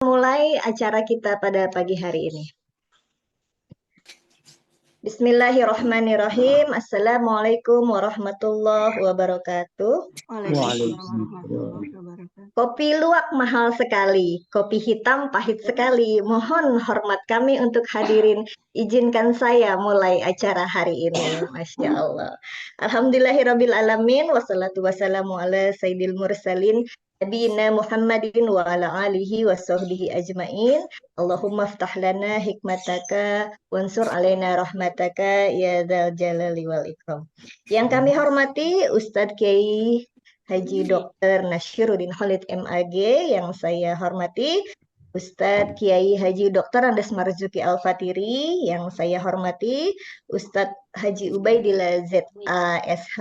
Mulai acara kita pada pagi hari ini. Bismillahirrahmanirrahim. Assalamualaikum warahmatullahi wabarakatuh. Waalaikumsalam warahmatullahi wabarakatuh. Kopi luwak mahal sekali, kopi hitam pahit sekali. Mohon hormat kami untuk hadirin. Izinkan saya mulai acara hari ini. Masya Allah. Alhamdulillahirabbil alamin. Wassalatu wassalamu ala sayyidil mursalin. Nabiyina Muhammadin wa ala alihi wa sahbihi ajmain. Allahumma ftah lana hikmataka wansur alaina rahmataka ya dzal jalali wal ikram. Yang kami hormati Ustadz Kiai Haji Dr. Nasyiruddin Khalid MAG, yang saya hormati Ustadz Kiai Haji Dr. Andes Marzuki Al-Fatiri, yang saya hormati Ustadz Haji Ubaidillah ZASH,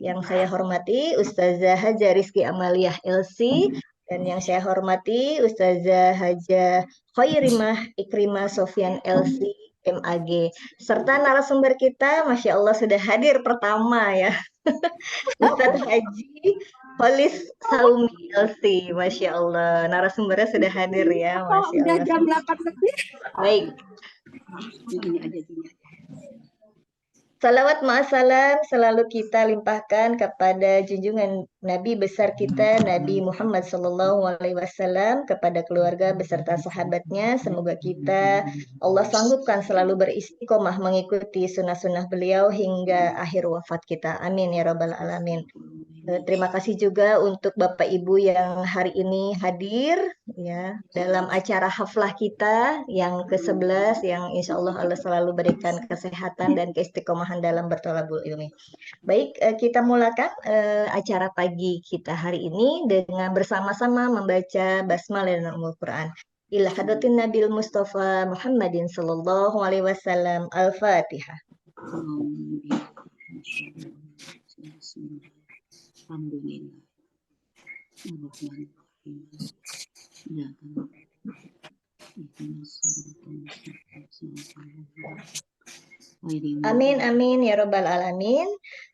yang saya hormati Ustazah Haja Rizki Amaliyah LC, dan yang saya hormati Ustazah Haja Khairimah Ikrimah Sofyan LC MAG, serta narasumber kita Masya Allah sudah hadir pertama ya, Ustadz Haji Holis Saumi LC. Masya Allah, narasumbernya sudah hadir ya, Oh, Masya udah Allah. jam 8 lebih. Baik, Gini aja. salawat ma'asalam selalu kita limpahkan kepada junjungan Nabi besar kita, Nabi Muhammad SAW, kepada keluarga beserta sahabatnya. Semoga kita Allah sanggupkan selalu beristiqomah mengikuti sunnah-sunnah beliau hingga akhir wafat kita. Amin ya rabbal alamin. Terima kasih juga untuk Bapak Ibu yang hari ini hadir ya dalam acara haflah kita yang ke-11, yang insya Allah selalu berikan kesehatan dan keistiqomahan dalam bertolabul ilmi. Baik, kita mulakan acara pagi kita hari ini dengan bersama-sama membaca basmalah dan Ummul Quran. Ila hadratin Nabil Mustafa Muhammadin sallallahu alaihi wasallam. Al-Fatihah. Alhamdulillah. Amin, amin, ya robbal alamin.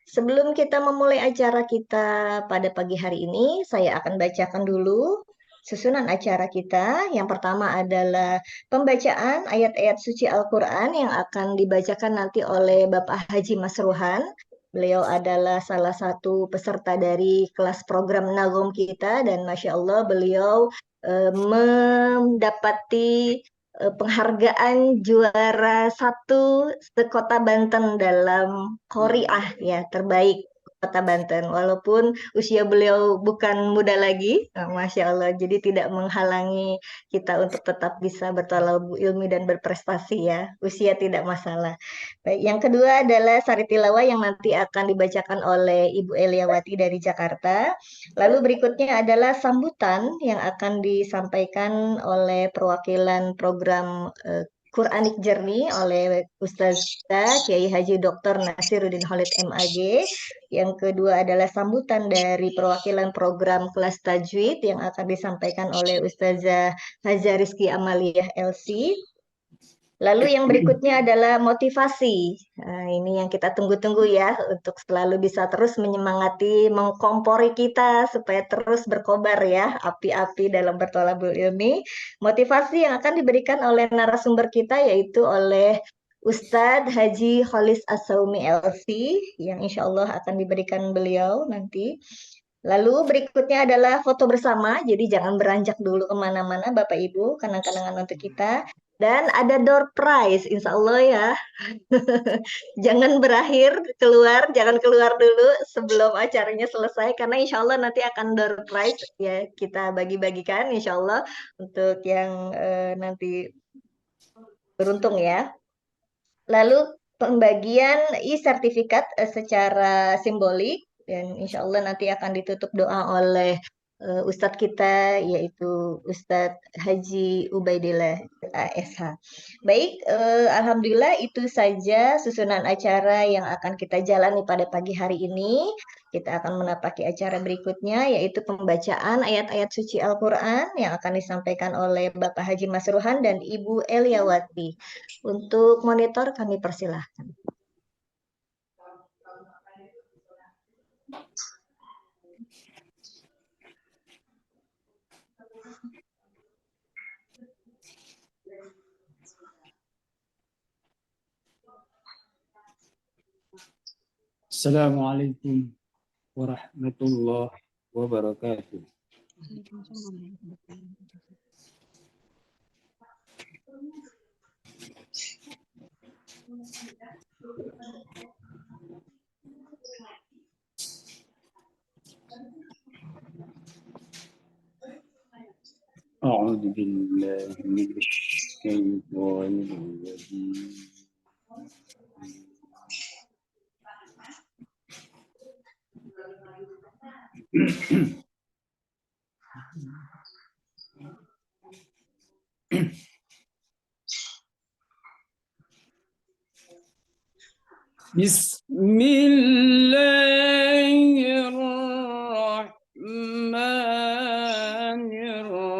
Sebelum kita memulai acara kita pada pagi hari ini, saya akan bacakan dulu susunan acara kita. Yang pertama adalah pembacaan ayat-ayat suci Al-Quran yang akan dibacakan nanti oleh Bapak Haji Masruhan. Beliau adalah salah satu peserta dari kelas program Nagom kita, dan Masya Allah beliau mendapati penghargaan juara satu sekota Banten dalam Qoriah ya, terbaik Kota Banten. Walaupun usia beliau bukan muda lagi, Masya Allah, jadi tidak menghalangi kita untuk tetap bisa bertolak ilmi dan berprestasi ya. Usia tidak masalah. Baik, yang kedua adalah Sari Tilawah yang nanti akan dibacakan oleh Ibu Eliawati dari Jakarta. Lalu berikutnya adalah sambutan yang akan disampaikan oleh perwakilan program Quranic Journey oleh Ustazah Kiai Haji Dr. Nasyiruddin Khalid MAG. Yang kedua adalah sambutan dari perwakilan program kelas tajwid yang akan disampaikan oleh Ustazah Haja Rizki Amaliyah LC. Lalu yang berikutnya adalah motivasi. Nah, ini yang kita tunggu-tunggu ya, untuk selalu bisa terus menyemangati, mengkompori kita supaya terus berkobar ya, api-api dalam bertolabul ilmi. Motivasi yang akan diberikan oleh narasumber kita yaitu oleh Ustadz Haji Kholis As-Saumi LC, yang insya Allah akan diberikan beliau nanti. Lalu berikutnya adalah foto bersama, jadi jangan beranjak dulu kemana-mana Bapak Ibu, kenang-kenangan untuk kita. Dan ada door prize, insya Allah ya. Jangan jangan keluar dulu sebelum acaranya selesai, karena insya Allah nanti akan door prize ya, kita bagi-bagikan insya Allah untuk yang nanti beruntung ya. Lalu pembagian e-sertifikat secara simbolik, dan insya Allah nanti akan ditutup doa oleh Ustadz kita yaitu Ustadz Haji Ubaidillah ASH. Baik, Alhamdulillah itu saja susunan acara yang akan kita jalani pada pagi hari ini. Kita akan menapaki acara berikutnya yaitu pembacaan ayat-ayat suci Al-Quran yang akan disampaikan oleh Bapak Haji Masruhan dan Ibu Eliawati. Untuk monitor kami persilahkan. Assalamualaikum warahmatullahi wabarakatuh. Waalaikumsalam warahmatullahi wabarakatuh. أعوذ بالله من الشيطان الرجيم. بسم الله الرحمن الرحيم.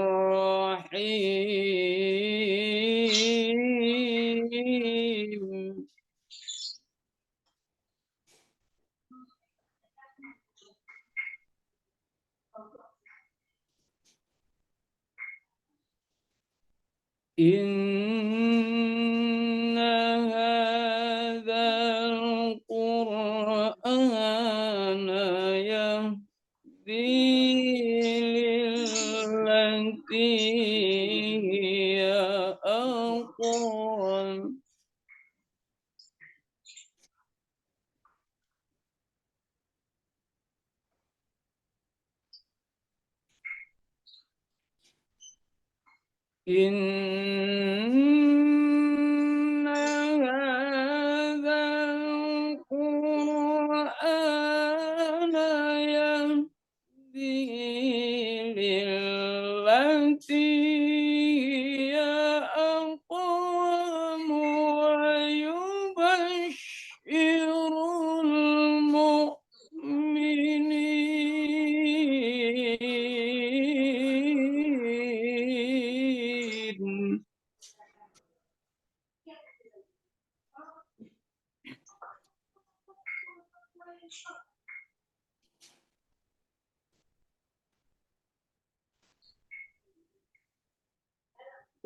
إن هذا القرآن يهدي للتي هي أقوم. إن هذا القرآن يهدي للتي هي أقوم ويبشر المؤمنين.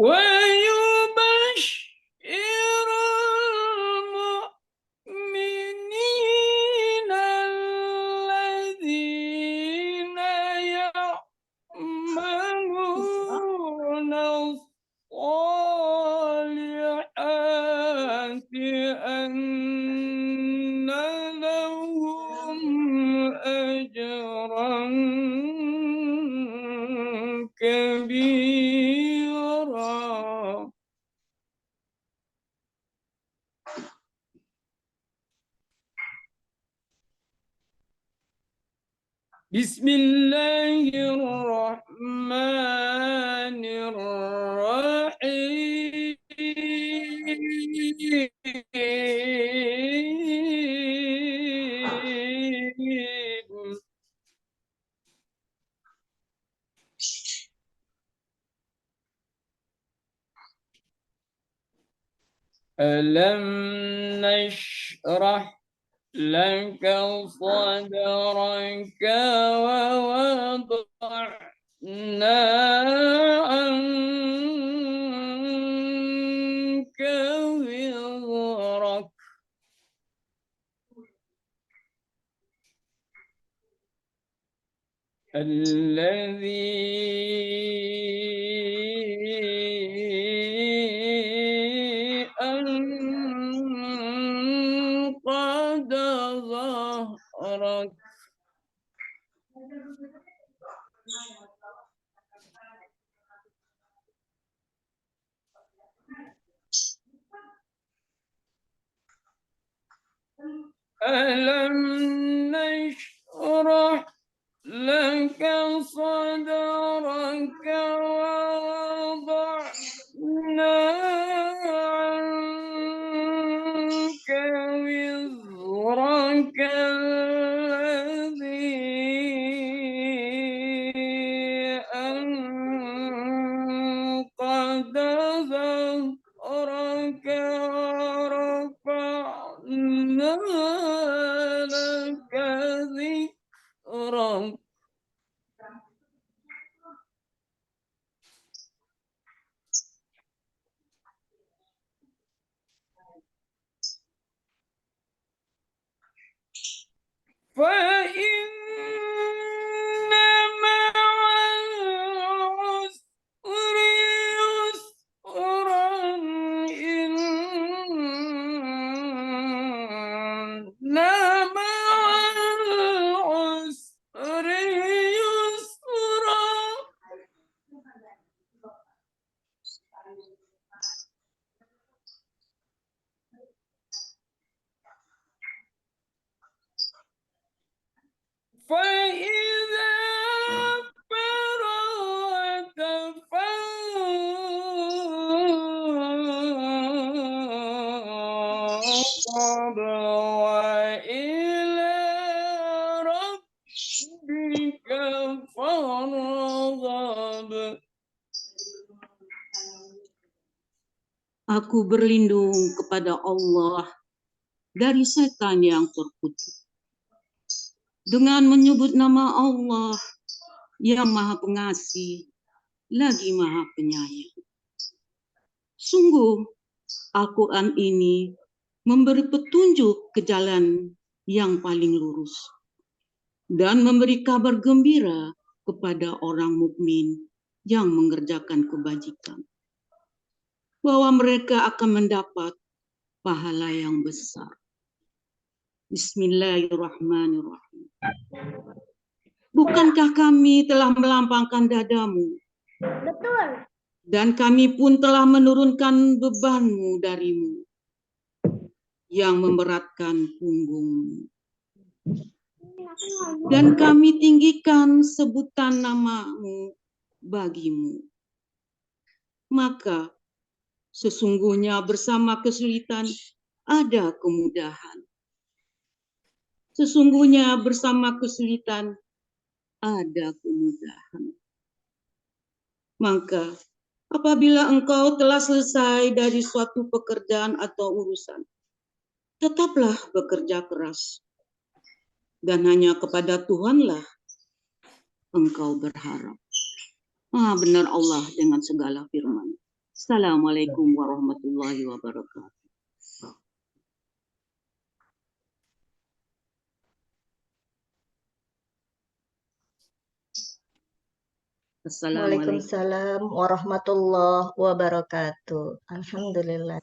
ويبشر المؤمنين الذين يعملون الصالحات أن لهم أجرا كبيرا. بسم الله الرحمن الرحيم. ألم نشرح لك صدرك ووضعنا عنك وزرك الذي أنقض ظهرك. ألم نشرح لك صدرك ووضعنا عنك وزرك الذي أنقض ظهرك ورفعنا لك ذكرك. فإن مع العسر يسرا إن مع العسر يسرا فإذا فرغت فانصب وإلى ربك فارغب. Aku berlindung kepada Allah dari setan yang terkutuk. Dengan menyebut nama Allah yang Maha Pengasih, lagi Maha Penyayang. Sungguh, Al-Quran ini memberi petunjuk ke jalan yang paling lurus dan memberi kabar gembira kepada orang mukmin yang mengerjakan kebajikan, bahwa mereka akan mendapat pahala yang besar. Bismillahirrahmanirrahim. Bukankah kami telah melampangkan dadamu? Betul. Dan kami pun telah menurunkan bebanmu darimu yang memberatkan punggungmu. Dan kami tinggikan sebutan namamu bagimu. Maka sesungguhnya bersama kesulitan ada kemudahan. Sesungguhnya bersama kesulitan ada kemudahan. Maka apabila engkau telah selesai dari suatu pekerjaan atau urusan, tetaplah bekerja keras. Dan hanya kepada Tuhanlah engkau berharap. Maha benar Allah dengan segala firman. Assalamualaikum warahmatullahi wabarakatuh. Assalamualaikum. Waalaikumsalam warahmatullahi wabarakatuh. Alhamdulillah.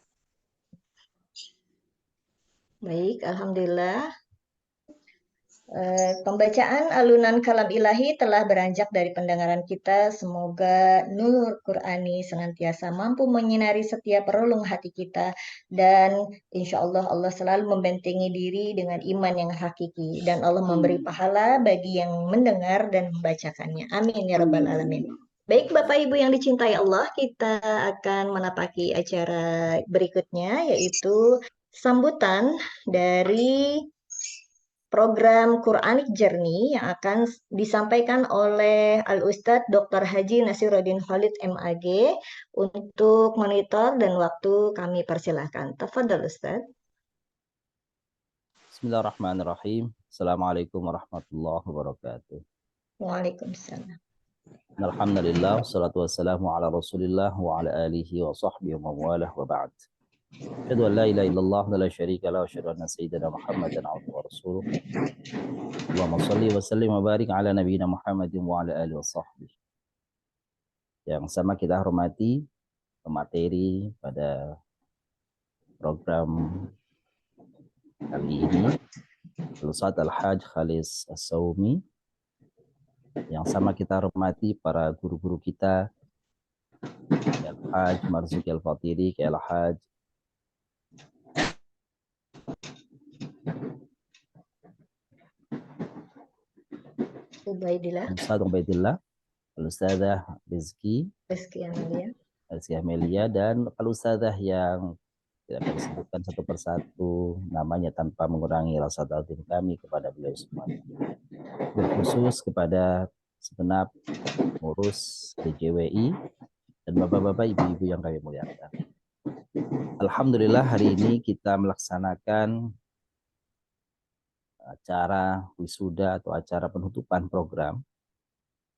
Baik, alhamdulillah. Pembacaan alunan kalam ilahi telah beranjak dari pendengaran kita. Semoga nur Qurani senantiasa mampu menyinari setiap relung hati kita. Dan insya Allah Allah selalu membentengi diri dengan iman yang hakiki. Dan Allah memberi pahala bagi yang mendengar dan membacakannya. Amin ya rabbal alamin. Baik Bapak Ibu yang dicintai Allah, kita akan menapaki acara berikutnya, yaitu sambutan dari program Quranic Journey yang akan disampaikan oleh Al-Ustadz Dr. Haji Nasiruddin Khalid MAG. Untuk monitor dan waktu kami persilahkan. Tafadhol Ustadz. Bismillahirrahmanirrahim. Assalamualaikum warahmatullahi wabarakatuh. Waalaikumsalam. Alhamdulillah, wassalatu wassalamu ala rasulillah wa ala alihi wa sahbihi wa mawalah wa ba'd. Asyhadu an la ilaha illallah wa la syarika lahu wa asyhadu anna sayyidina Muhammadan abduhu wa rasuluh. Allahumma shalli wa sallim wa barik ala nabiyyina Muhammadin wa ala alihi wa sahbihi. Yang sama kita hormati pemateri pada program kali ini, Al-Ustadz Al-Hajj Khalis As-Sawmi. Yang sama kita hormati para guru-guru kita, Al-Hajj Marzuki Al-Fatiri, Al-Hajj Ubaidillah. Ustadz Ubaidillah, Al-Ustadzah Rizki Amelia. Rizki Amelia, dan Al-Ustadzah yang tidak akan disebutkan satu persatu namanya tanpa mengurangi rasa ta'zim kami kepada beliau semua. Berkhusus kepada segenap pengurus DJWI dan bapak-bapak, ibu-ibu yang kami muliakan. Alhamdulillah hari ini kita melaksanakan acara wisuda atau acara penutupan program.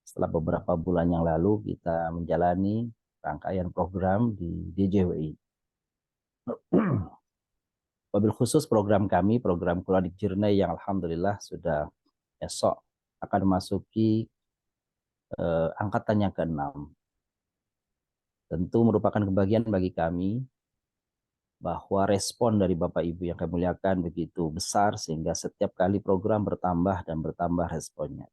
Setelah beberapa bulan yang lalu kita menjalani rangkaian program di DJWI. Wabil khusus program kami, program Quranic Journey yang alhamdulillah sudah esok akan memasuki angkatannya ke-6. Tentu merupakan kebahagiaan bagi kami bahwa respon dari Bapak Ibu yang kami muliakan begitu besar sehingga setiap kali program bertambah dan bertambah responnya.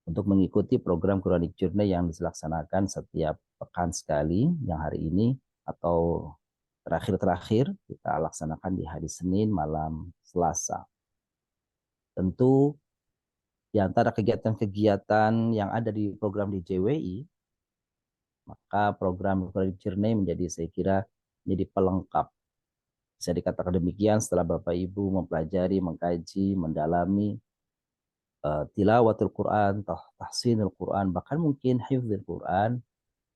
Untuk mengikuti program Quranic Journey yang dilaksanakan setiap pekan sekali, yang hari ini atau terakhir-terakhir kita laksanakan di hari Senin malam Selasa. Tentu di antara kegiatan-kegiatan yang ada di program di JWI, maka program Quranic Journey menjadi, saya kira, menjadi pelengkap. Bisa dikatakan demikian setelah Bapak Ibu mempelajari, mengkaji, mendalami tilawatul Quran, tahsinul Quran, bahkan mungkin hifdzul Quran,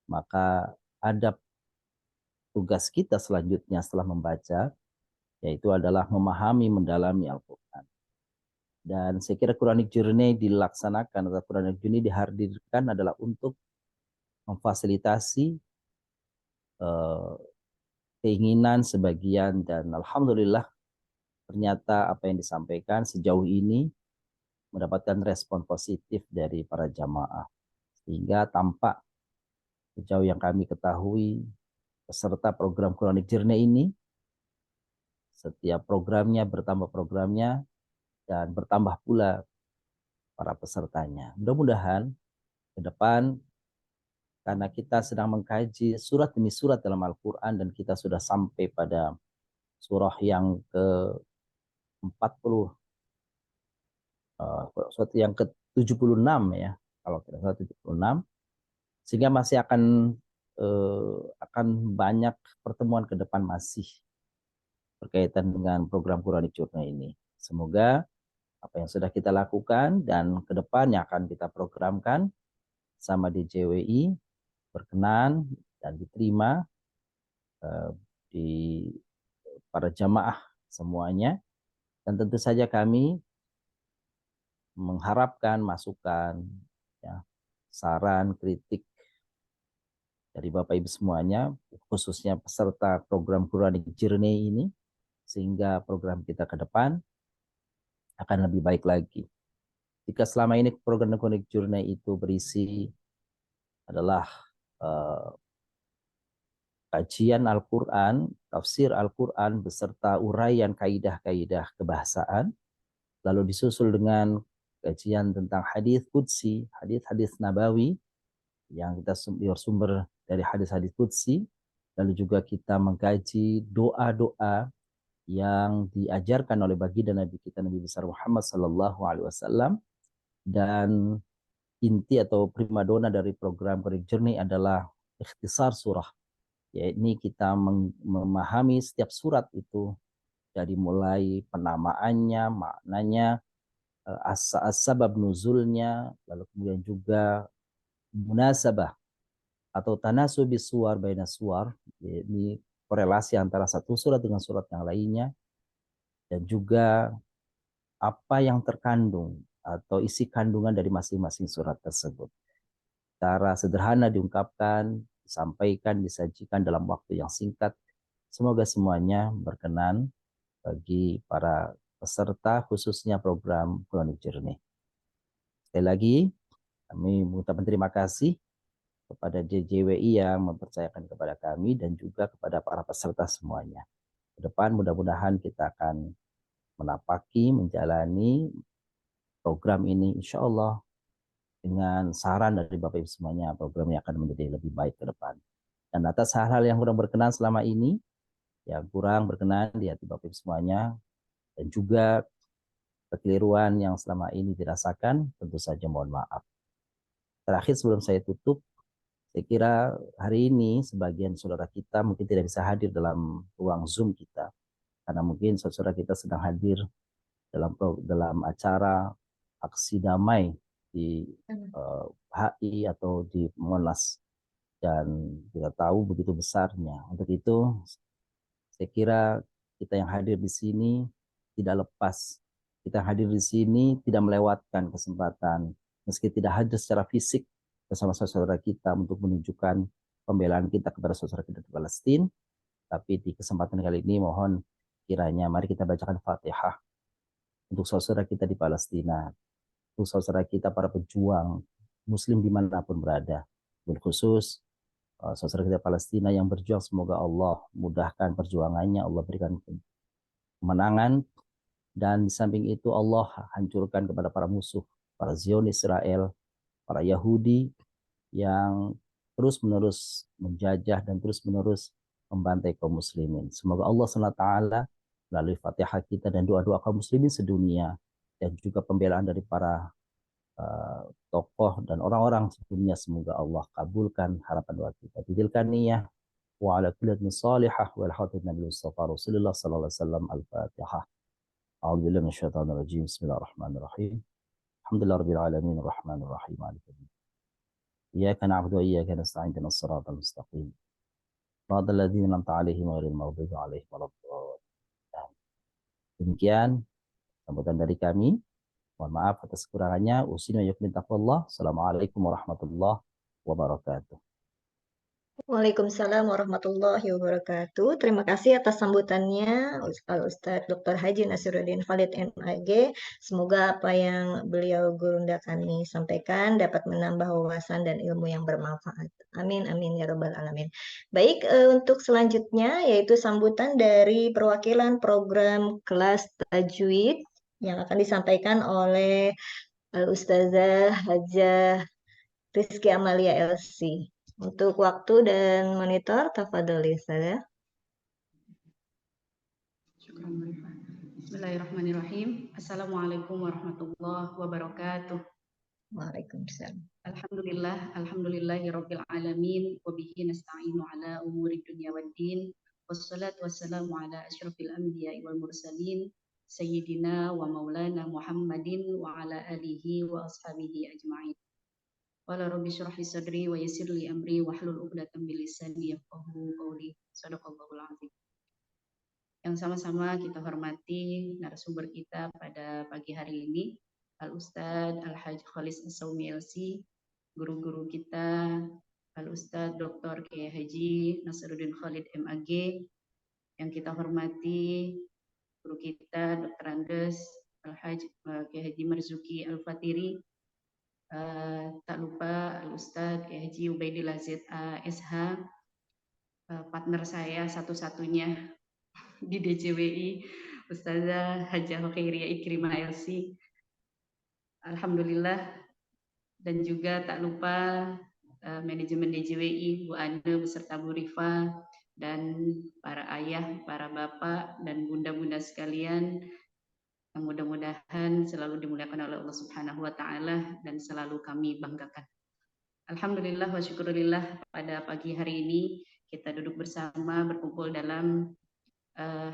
maka ada tugas kita selanjutnya setelah membaca, yaitu adalah memahami, mendalami Al-Quran. Dan saya kira Quranic Journey dilaksanakan atau Quranic Journey dihadirkan adalah untuk memfasilitasi keinginan sebagian, dan alhamdulillah ternyata apa yang disampaikan sejauh ini mendapatkan respon positif dari para jamaah. Sehingga tampak sejauh yang kami ketahui peserta program Quranic Journey ini setiap programnya bertambah programnya dan bertambah pula para pesertanya. Mudah-mudahan ke depan, karena kita sedang mengkaji surat demi surat dalam Al-Quran dan kita sudah sampai pada surah yang ke-40, surat yang ke-76 ya, kalau tidak salah 76, sehingga masih akan banyak pertemuan ke depan masih berkaitan dengan program Quranic Journey ini. Semoga apa yang sudah kita lakukan dan ke depan yang akan kita programkan sama di JWI berkenan dan diterima di para jamaah semuanya. Dan tentu saja kami mengharapkan masukan, ya, saran, kritik dari Bapak Ibu semuanya, khususnya peserta program Quranic Journey ini, sehingga program kita ke depan akan lebih baik lagi. Jika selama ini program Quranic Journey itu berisi adalah kajian Al-Quran, tafsir Al-Quran beserta uraian kaidah-kaidah kebahasaan, lalu disusul dengan kajian tentang hadis qudsi, hadis-hadis nabawi yang kita bersumber dari hadis-hadis qudsi, lalu juga kita mengkaji doa-doa yang diajarkan oleh baginda Nabi kita Nabi besar Muhammad sallallahu alaihi wasallam. Dan inti atau primadona dari program Quranic Journey adalah ikhtisar surah, yakni kita memahami setiap surat itu dari mulai penamaannya, maknanya, as-sabab nuzulnya, lalu kemudian juga munasabah atau tanasubis suwar baina suwar, yakni korelasi antara satu surat dengan surat yang lainnya, dan juga apa yang terkandung atau isi kandungan dari masing-masing surat tersebut. Cara sederhana diungkapkan, disampaikan, disajikan dalam waktu yang singkat. Semoga semuanya berkenan bagi para peserta, khususnya program Quranic Journey. Sekali lagi, kami mengucapkan terima kasih kepada JJWI yang mempercayakan kepada kami dan juga kepada para peserta semuanya. Ke depan mudah-mudahan kita akan menapaki, menjalani program ini insya Allah dengan saran dari Bapak Ibu semuanya, programnya akan menjadi lebih baik ke depan. Dan atas hal-hal yang kurang berkenan selama ini, yang kurang berkenan di hati Bapak Ibu semuanya, dan juga kekeliruan yang selama ini dirasakan, tentu saja mohon maaf. Terakhir sebelum saya tutup, saya kira hari ini sebagian saudara kita mungkin tidak bisa hadir dalam ruang Zoom kita, karena mungkin saudara kita sedang hadir dalam acara aksi damai di HI atau di Monas, dan kita tahu begitu besarnya. Untuk itu saya kira kita yang hadir di sini tidak lepas, kita hadir di sini tidak melewatkan kesempatan, meski tidak hadir secara fisik bersama saudara kita untuk menunjukkan pembelaan kita kepada saudara kita di Palestina, tapi di kesempatan kali ini mohon Kiranya mari kita bacakan Fatihah untuk saudara kita di Palestina, untuk saudara kita para pejuang Muslim dimanapun berada. Berkhusus saudara kita Palestina yang berjuang, semoga Allah mudahkan perjuangannya, Allah berikan kemenangan, dan di samping itu Allah hancurkan kepada para musuh, para Zionis Israel, para Yahudi yang terus-menerus menjajah dan terus-menerus membantai kaum muslimin. Semoga Allah SWT melalui Fatihah kita dan doa-doa kaum muslimin sedunia dan juga pembelaan dari para tokoh dan orang-orang sebelumnya, semoga Allah kabulkan harapan doa kita. Tidilkan niyah wa ala kulli salihah wal khatimah bil Mustafa Rasulullah sallallahu alaihi wasallam. Al-Fatihah. A'udzu billahi minasyaitonir rajim. Bismillahirrahmanirrahim. Alhamdulillahirabbil alamin arrahmanir rahim. Maliki yaumiddin. Iyyaka na'budu wa iyyaka nasta'in. Ihdinas siratal mustaqim. Shiratal ladzina an'amta 'alaihim ghairil maghdubi 'alaihim waladdallin. Demikian sambutan dari kami. Mohon maaf atas kekurangannya. Usina yakmin taqwallah. Assalamualaikum warahmatullahi wabarakatuh. Waalaikumsalam warahmatullahi wabarakatuh. Terima kasih atas sambutannya Ustadz Dr. Haji Nasiruddin Khalid MAG. Semoga apa yang beliau gurunda kami sampaikan dapat menambah wawasan dan ilmu yang bermanfaat. Amin, amin ya rabbal alamin. Baik, untuk selanjutnya yaitu sambutan dari perwakilan program kelas tajwid yang akan disampaikan oleh Ustazah Hajah Rizky Amalia LC. Untuk waktu dan monitor, tafadhali Ustazah. Syukran Marifah. Bismillahirrahmanirrahim. Assalamualaikum warahmatullahi wabarakatuh. Waalaikumsalam. Alhamdulillahi rabbil alamin wa bihi nasta'inu ala umuri dunya waddin. Wassalatu wassalamu ala asyrafil anbiya'i wal mursalin sayyidina wa maulana Muhammadin wa ala alihi wa ashabihi ajma'in. Wala rabbi syrah li sadri wa yassir li amri wahlul 'uqdatam min lisani yafqahu qawli. Shadaqallahul azim. Yang sama-sama kita hormati narasumber kita pada pagi hari ini, Al-Ustadz Al-Hajj Khalis As-Saumi LC, guru-guru kita, Al-Ustadz Dr. Kiai Haji Nasiruddin Khalid MAG, yang kita hormati guru kita Dr. Andes Al-Hajj Kiai Haji Marzuki Al-Fatiri, tak lupa Al-Ustadz Kiai Haji Ubaidillah ZA SH, partner saya satu-satunya di DJWI, Ustazah Hajah Khairiyah Ikrimah LC. Alhamdulillah. Dan juga tak lupa manajemen DJWI, Bu Ane beserta Bu Rifa, dan para ayah, para bapak, dan bunda-bunda sekalian, yang mudah-mudahan selalu dimuliakan oleh Allah Subhanahu wa Ta'ala dan selalu kami banggakan. Alhamdulillah wa syukurillah, pada pagi hari ini kita duduk bersama berkumpul dalam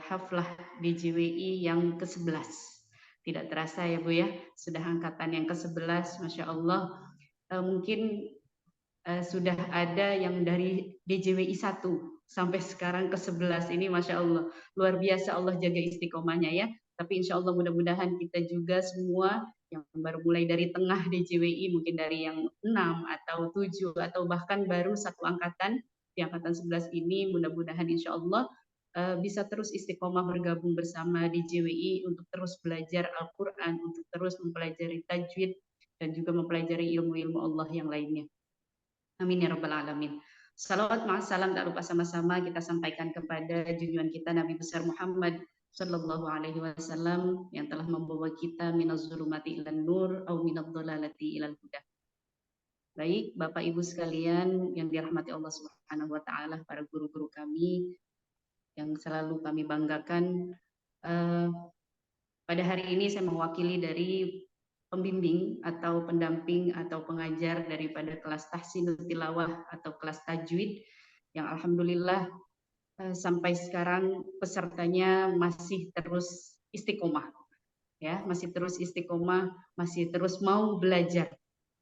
haflah DJWI yang ke-11. Tidak terasa ya Bu ya, sudah angkatan yang ke-11, Masya Allah. Mungkin sudah ada yang dari DJWI 1 sampai sekarang ke-11 ini, Masya Allah. Luar biasa Allah jaga istiqomahnya ya. Tapi insya Allah mudah-mudahan kita juga semua yang baru mulai dari tengah DJWI, mungkin dari yang 6 atau 7 atau bahkan baru satu angkatan, di angkatan 11 ini, mudah-mudahan insya Allah bisa terus istiqomah bergabung bersama di DJWI untuk terus belajar Al-Quran, untuk terus mempelajari tajwid, dan juga mempelajari ilmu-ilmu Allah yang lainnya. Amin ya rabbal alamin. Salawat ma'assalam tak lupa sama-sama kita sampaikan kepada junjungan kita Nabi besar Muhammad Sallallahu Alaihi Wasallam yang telah membawa kita minaz zulumati ilan nur au minadh dhalalati ilal huda. Baik Bapak Ibu sekalian yang dirahmati Allah Subhanahu wa Ta'ala, para guru-guru kami yang selalu kami banggakan, pada hari ini saya mewakili dari pembimbing atau pendamping atau pengajar daripada kelas tahsin tilawah atau kelas tajwid yang alhamdulillah sampai sekarang pesertanya masih terus istiqomah ya, masih terus istiqomah, masih terus mau belajar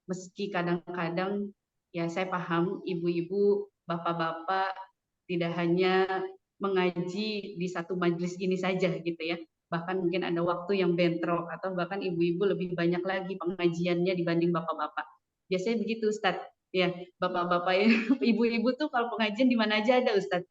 meski kadang-kadang ya saya paham ibu-ibu, bapak-bapak tidak hanya mengaji di satu majelis ini saja gitu ya, bahkan mungkin ada waktu yang bentrok atau bahkan ibu-ibu lebih banyak lagi pengajiannya dibanding bapak-bapak. Biasanya begitu Ustadz ya, bapak-bapak ibu-ibu tuh kalau pengajian di mana aja ada Ustadz.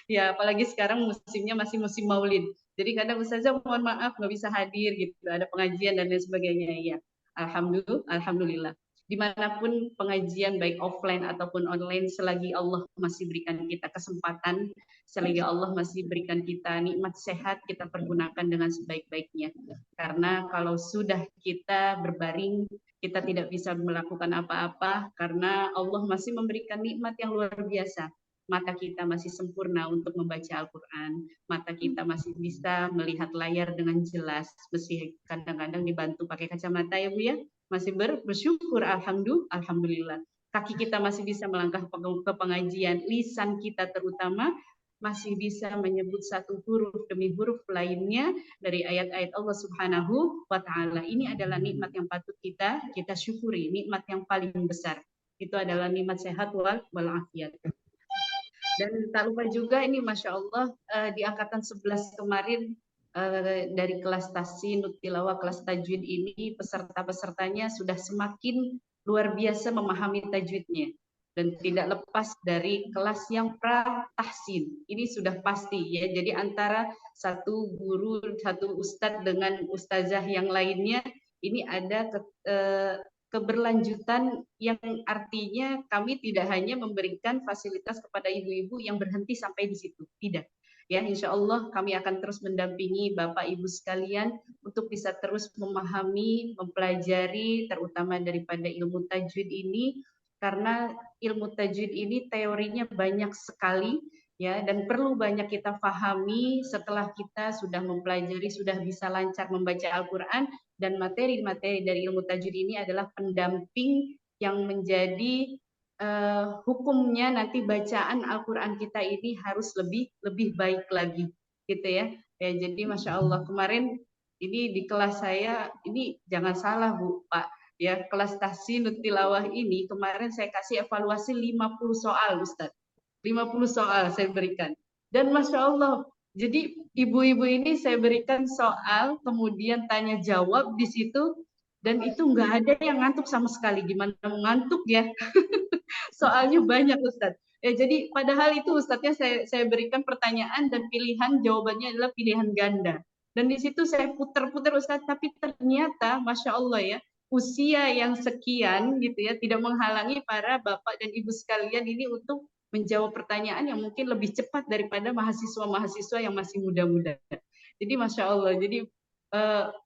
Ya, apalagi sekarang musimnya masih musim Maulid. Jadi kadang Ustazah mohon maaf nggak bisa hadir gitu, ada pengajian dan lain sebagainya. Ya, alhamdulillah. Dimanapun pengajian baik offline ataupun online, selagi Allah masih berikan kita kesempatan, selagi Allah masih berikan kita nikmat sehat, kita pergunakan dengan sebaik-baiknya. Karena kalau sudah kita berbaring, kita tidak bisa melakukan apa-apa karena Allah masih memberikan nikmat yang luar biasa. Mata kita masih sempurna untuk membaca Al-Quran, mata kita masih bisa melihat layar dengan jelas, meski kadang-kadang dibantu pakai kacamata ya Bu ya, masih bersyukur alhamdulillah. Kaki kita masih bisa melangkah ke pengajian, lisan kita terutama masih bisa menyebut satu huruf demi huruf lainnya dari ayat-ayat Allah Subhanahu wa taala. Ini adalah nikmat yang patut kita syukuri, nikmat yang paling besar. Itu adalah nikmat sehat walafiat. Dan tak lupa juga ini Masya Allah di angkatan 11 kemarin dari kelas Tahsin, Tilawah, kelas Tajwid ini peserta-pesertanya sudah semakin luar biasa memahami tajwidnya dan tidak lepas dari kelas yang pra tahsin. Ini sudah pasti ya. Jadi antara satu guru, satu ustadz dengan ustazah yang lainnya ini ada keberlanjutan yang artinya kami tidak hanya memberikan fasilitas kepada ibu-ibu yang berhenti sampai di situ, tidak. Ya, insya Allah kami akan terus mendampingi Bapak Ibu sekalian untuk bisa terus memahami, mempelajari, terutama daripada ilmu tajwid ini, karena ilmu tajwid ini teorinya banyak sekali, ya, dan perlu banyak kita pahami setelah kita sudah mempelajari, sudah bisa lancar membaca Al-Quran, dan materi-materi dari ilmu tajwid ini adalah pendamping yang menjadi hukumnya nanti bacaan Al-Quran kita ini harus lebih baik lagi, gitu ya. Ya, jadi Masya Allah kemarin ini di kelas saya ini jangan salah Bu Pak ya, kelas tahsin tilawah ini kemarin saya kasih evaluasi 50 soal Ustadz, 50 soal saya berikan dan Masya Allah. Jadi ibu-ibu ini saya berikan soal, kemudian tanya jawab di situ, dan itu nggak ada yang ngantuk sama sekali. Gimana mau ngantuk ya? Soalnya banyak Ustadz. Ya, jadi padahal itu Ustadznya saya berikan pertanyaan dan pilihan jawabannya adalah pilihan ganda. Dan di situ saya putar-putar Ustadz, tapi ternyata Masya Allah ya, usia yang sekian gitu ya, tidak menghalangi para bapak dan ibu sekalian ini untuk menjawab pertanyaan yang mungkin lebih cepat daripada mahasiswa-mahasiswa yang masih muda-muda. Jadi Masya Allah, jadi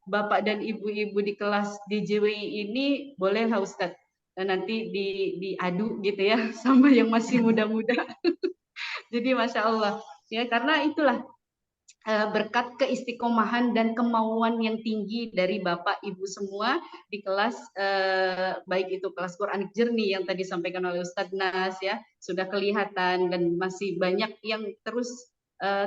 bapak dan ibu-ibu di kelas DJWI ini bolehlah Ustadz nanti diadu gitu ya sama yang masih muda-muda. Jadi Masya Allah ya, karena itulah berkat keistiqomahan dan kemauan yang tinggi dari Bapak Ibu semua di kelas, baik itu kelas Quranik Jernih yang tadi disampaikan oleh Ustadz Nas ya, sudah kelihatan dan masih banyak yang terus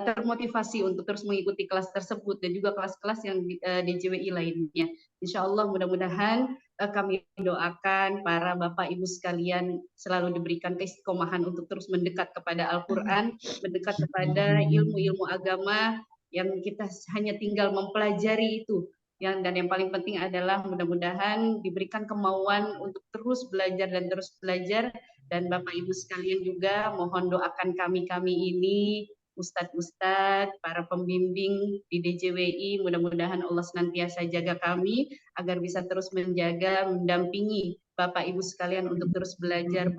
termotivasi untuk terus mengikuti kelas tersebut dan juga kelas-kelas yang DJWI lainnya. Insya Allah mudah-mudahan kami doakan para Bapak Ibu sekalian selalu diberikan keistiqomahan untuk terus mendekat kepada Al-Quran, mendekat kepada ilmu-ilmu agama yang kita hanya tinggal mempelajari itu. Dan yang paling penting adalah mudah-mudahan diberikan kemauan untuk terus belajar dan terus belajar. Dan Bapak Ibu sekalian juga mohon doakan kami-kami ini, Ustadz-Ustadz, para pembimbing di DJWI, mudah-mudahan Allah senantiasa jaga kami agar bisa terus menjaga, mendampingi Bapak Ibu sekalian untuk terus belajar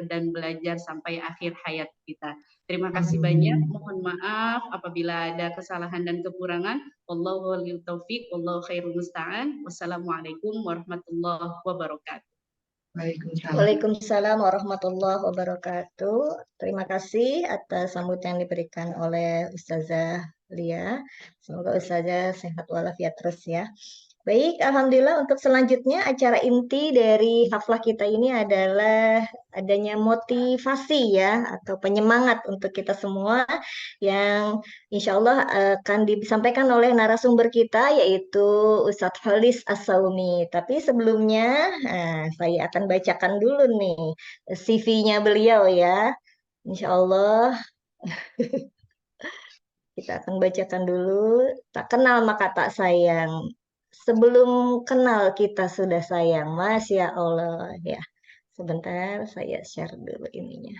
dan belajar sampai akhir hayat kita. Terima kasih banyak. Mohon maaf apabila ada kesalahan dan kekurangan. Wallahu waliyyut taufiq, wallahu khairul musta'an. Wassalamualaikum warahmatullahi wabarakatuh. Waalaikumsalam warahmatullahi wabarakatuh. Terima kasih atas sambutan yang diberikan oleh Ustazah Lia. Semoga Ustazah sehat walafiat terus ya. Baik, alhamdulillah untuk selanjutnya acara inti dari haflah kita ini adalah adanya motivasi ya atau penyemangat untuk kita semua yang insya Allah akan disampaikan oleh narasumber kita yaitu Ustadz Khalis As-Saumi. Tapi sebelumnya saya akan bacakan dulu nih CV-nya beliau ya. Insya Allah kita akan bacakan dulu. Tak kenal maka tak sayang. Sebelum kenal kita sudah sayang, Masya Allah ya. Sebentar saya share dulu ininya.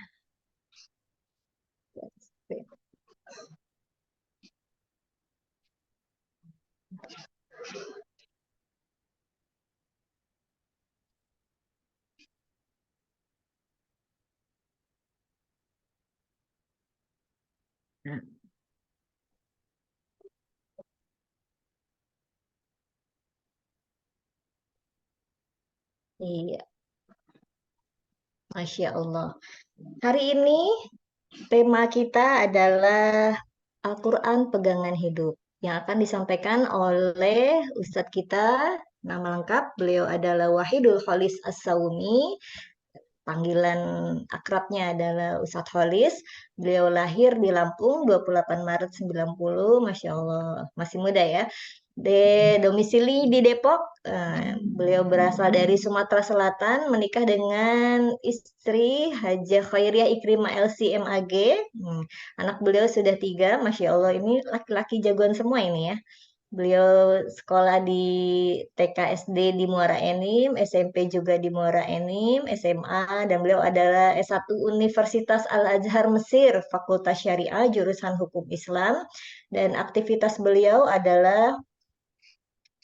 Iya, Masya Allah. Hari ini tema kita adalah Al-Quran Pegangan Hidup yang akan disampaikan oleh Ustadz kita. Nama lengkap beliau adalah Wahidul Kholis As-Sawmi. Panggilan akrabnya adalah Ustadz Kholis. Beliau lahir di Lampung 28 Maret 90. Masya Allah, masih muda ya. Domisili di Depok. Beliau berasal dari Sumatera Selatan, menikah dengan istri Hajah Khairiah Ikrimah LCMAG. Anak beliau sudah 3, Masya Allah, ini laki-laki jagoan semua ini ya. Beliau sekolah di TK SD di Muara Enim, SMP juga di Muara Enim, SMA, dan beliau adalah S1 Universitas Al-Azhar Mesir, Fakultas Syariah, jurusan Hukum Islam, dan aktivitas beliau adalah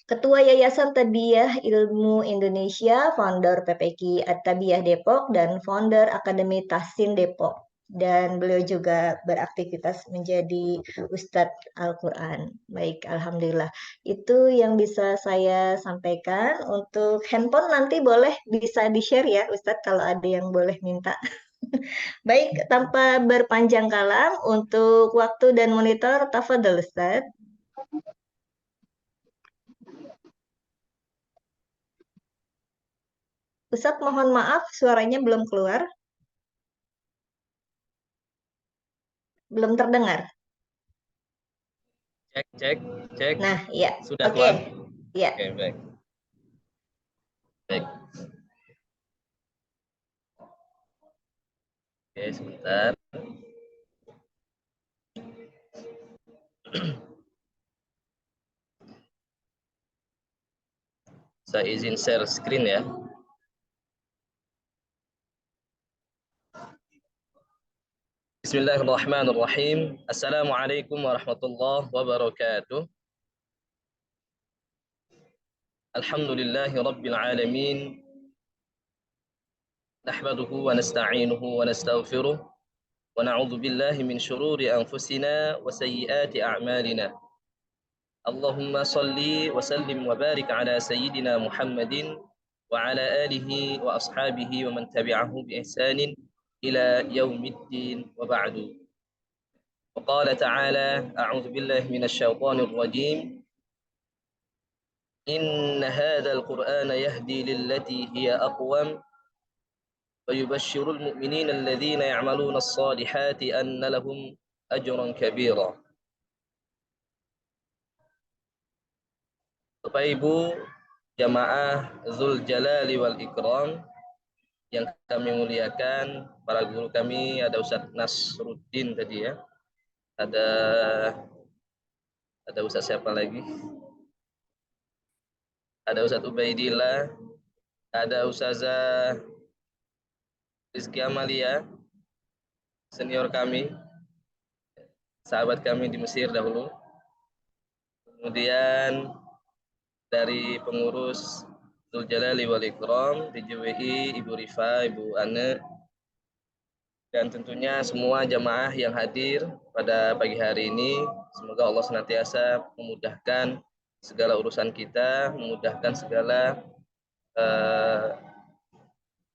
Ketua Yayasan Tarbiyah Ilmu Indonesia, founder PPQ At-Tabiyah Depok, dan founder Akademi Tahsin Depok. Dan beliau juga beraktivitas menjadi Ustadz Al-Quran. Baik, Alhamdulillah. Itu yang bisa saya sampaikan. Untuk handphone nanti boleh bisa di-share ya Ustadz kalau ada yang boleh minta. Baik, tanpa berpanjang kalam, untuk waktu dan monitor, tafadhol Ustadz. Ustadz, mohon maaf, suaranya belum keluar. Belum terdengar. Cek. Nah, iya. Sudah Oke. keluar? Iya. Oke, baik. Baik. Oke, sebentar. Saya izin share screen ya. Bismillahirrahmanirrahim. Assalamualaikum warahmatullahi wabarakatuh. Alhamdulillahi rabbil alamin. Nahmaduhu wa nasta'inuhu wa nastaghfiruh. Wa na'udzu billahi min syururi anfusina wa sayyiati a'malina. Allahumma salli wa sallim wa barik ala sayyidina Muhammadin wa ala alihi wa ashabihi wa man tabi'ahu bi ihsanin ila yaumiddin wa ba'du. Wa qala ta'ala a'udzu billahi minasy syaithanir rajim. Inna hadzal qur'ana yahdi lillati hiya aqwam wa yubashshirul mu'minina alladhina ya'maluna as-salihati anna lahum ajran kabira. Bapak Ibu jamaah Dzul Jalali wal Ikram yang kami muliakan, para guru kami, ada Ustadz Nasruddin tadi ya, ada Ustadz siapa lagi, ada Ustadz Ubaidillah, ada Ustazah Rizky Amalia, senior kami, sahabat kami di Mesir dahulu, kemudian dari pengurus Dzul Jalali wal Ikram DJWI, Ibu Rifa, Ibu Ane, dan tentunya semua jamaah yang hadir pada pagi hari ini. Semoga Allah senantiasa memudahkan segala urusan kita, memudahkan segala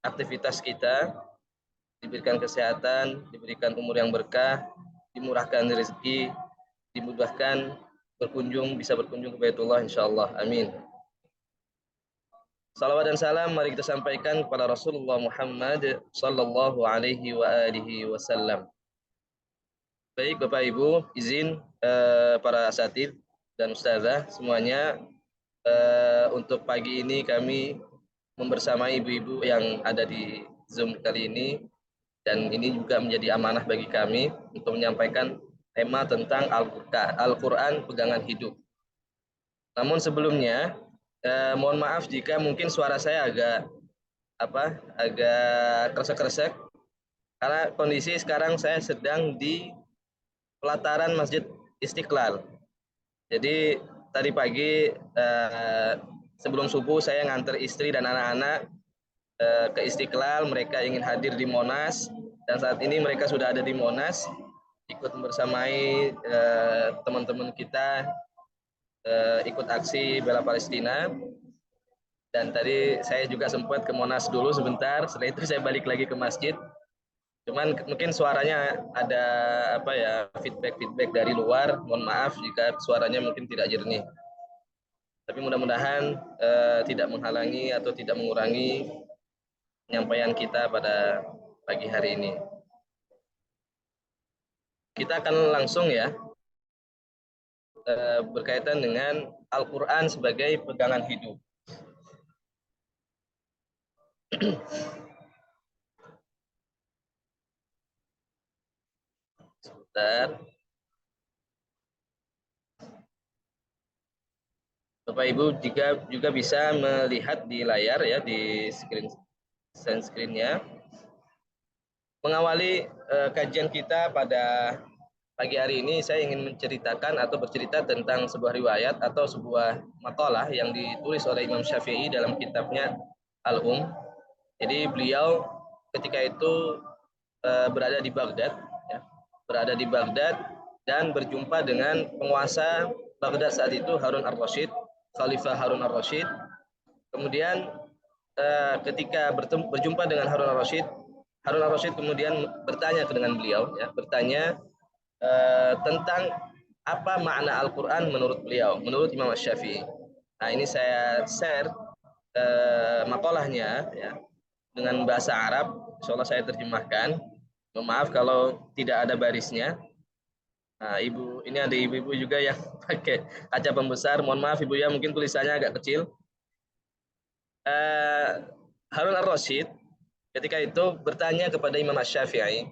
aktivitas kita, diberikan kesehatan, diberikan umur yang berkah, dimurahkan rezeki, dimudahkan bisa berkunjung ke Baitullah insyaallah. Amin. Salawat dan salam mari kita sampaikan kepada Rasulullah Muhammad sallallahu alaihi wa alihi wasallam. Baik Bapak Ibu, izin para asatidz dan ustazah semuanya, untuk pagi ini kami membersamai ibu-ibu yang ada di Zoom kali ini, dan ini juga menjadi amanah bagi kami untuk menyampaikan tema tentang Al-Quran Pegangan Hidup. Namun sebelumnya, mohon maaf jika mungkin suara saya agak kresek-kresek, karena kondisi sekarang saya sedang di pelataran Masjid Istiqlal. Jadi tadi pagi sebelum subuh saya nganter istri dan anak-anak ke Istiqlal. Mereka ingin hadir di Monas dan saat ini mereka sudah ada di Monas. ikut bersamai teman-teman kita ikut aksi bela Palestina. Dan tadi saya juga sempat ke Monas dulu sebentar, setelah itu saya balik lagi ke masjid. Cuman mungkin suaranya ada feedback dari luar. Mohon maaf jika suaranya mungkin tidak jernih. Tapi mudah-mudahan tidak menghalangi atau tidak mengurangi penyampaian kita pada pagi hari ini. Kita akan langsung ya berkaitan dengan Al-Quran sebagai pegangan hidup. Sebentar. Bapak Ibu juga bisa melihat di layar ya, di screen-nya. Mengawali kajian kita pada pagi hari ini, saya ingin menceritakan atau bercerita tentang sebuah riwayat atau sebuah makalah yang ditulis oleh Imam Syafi'i dalam kitabnya Jadi beliau ketika itu berada di Baghdad, ya, dan berjumpa dengan penguasa Baghdad saat itu, Harun ar-Rasyid, Khalifah Harun ar-Rasyid. Kemudian ketika berjumpa dengan Harun ar-Rasyid kemudian bertanya dengan beliau, ya, tentang apa makna Al-Quran menurut beliau, menurut Imam Syafi'i. Nah, ini saya share makalahnya ya, dengan bahasa Arab. Insyaallah saya terjemahkan. Maaf kalau tidak ada barisnya. Nah, ini ada ibu-ibu juga yang pakai kaca pembesar. Mohon maaf Ibu ya, mungkin tulisannya agak kecil. Harun ar-Rasyid ketika itu bertanya kepada Imam Syafi'i.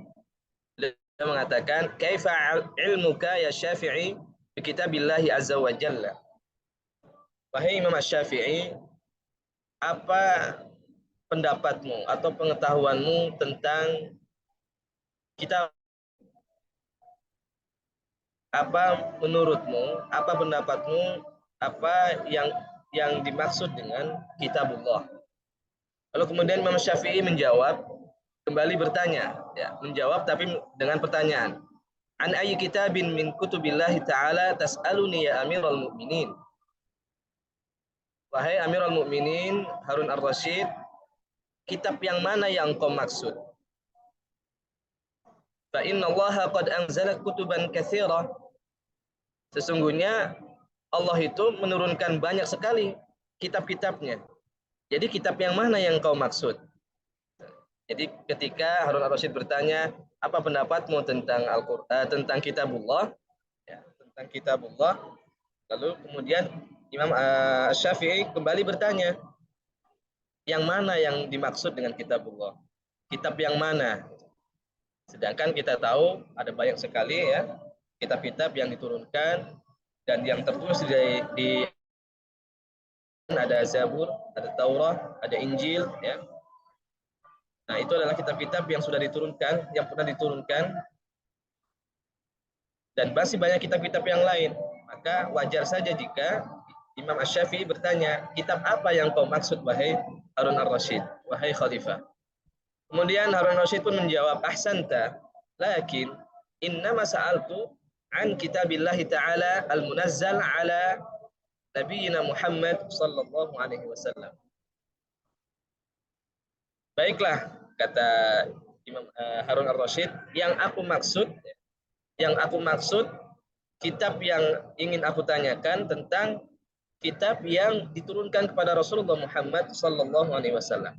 Dia mengatakan, "Kaifa ilmuka ya Syafi'i bi kitabillahi azza wa jalla?" Wahai Imam Syafi'i, apa pendapatmu atau pengetahuanmu tentang kitab? Apa menurutmu, apa pendapatmu, apa yang dimaksud dengan kitabullah? Lalu kemudian Imam Syafi'i kembali bertanya, ya, menjawab tapi dengan pertanyaan. An ayyi kitabin min kutubillahi ta'ala tas'aluni ya Amirul Mukminin? Wahai Amirul Mukminin Harun ar-Rasyid, kitab yang mana yang kau maksud? Fa inna Allaha qad anzala kutuban katsira. Sesungguhnya Allah itu menurunkan banyak sekali kitab-kitabnya. Jadi kitab yang mana yang kau maksud? Jadi ketika Harun ar-Rasyid bertanya, apa pendapatmu tentang tentang kitabullah? Ya, tentang kitabullah. Lalu kemudian Imam Syafi'i kembali bertanya, yang mana yang dimaksud dengan kitabullah? Kitab yang mana? Sedangkan kita tahu ada banyak sekali ya kitab-kitab yang diturunkan dan yang tertulis di ada Zabur, ada Taurat, ada Injil, ya. Nah, itu adalah kitab-kitab yang sudah diturunkan, yang pernah diturunkan, dan masih banyak kitab-kitab yang lain. Maka wajar saja jika Imam Asy-Syafi'i bertanya, kitab apa yang kau maksud wahai Harun ar-Rasyid, wahai Khalifah? Kemudian Harun ar-Rasyid pun menjawab, ahsanta, lakin innama sa'altu an kitabillahi ta'ala al-munazzal ala Nabiyyina Muhammad sallallahu alaihi wasallam. Baiklah, kata Imam Harun ar-Rasyid, yang aku maksud kitab yang ingin aku tanyakan tentang kitab yang diturunkan kepada Rasulullah Muhammad sallallahu alaihi wasallam.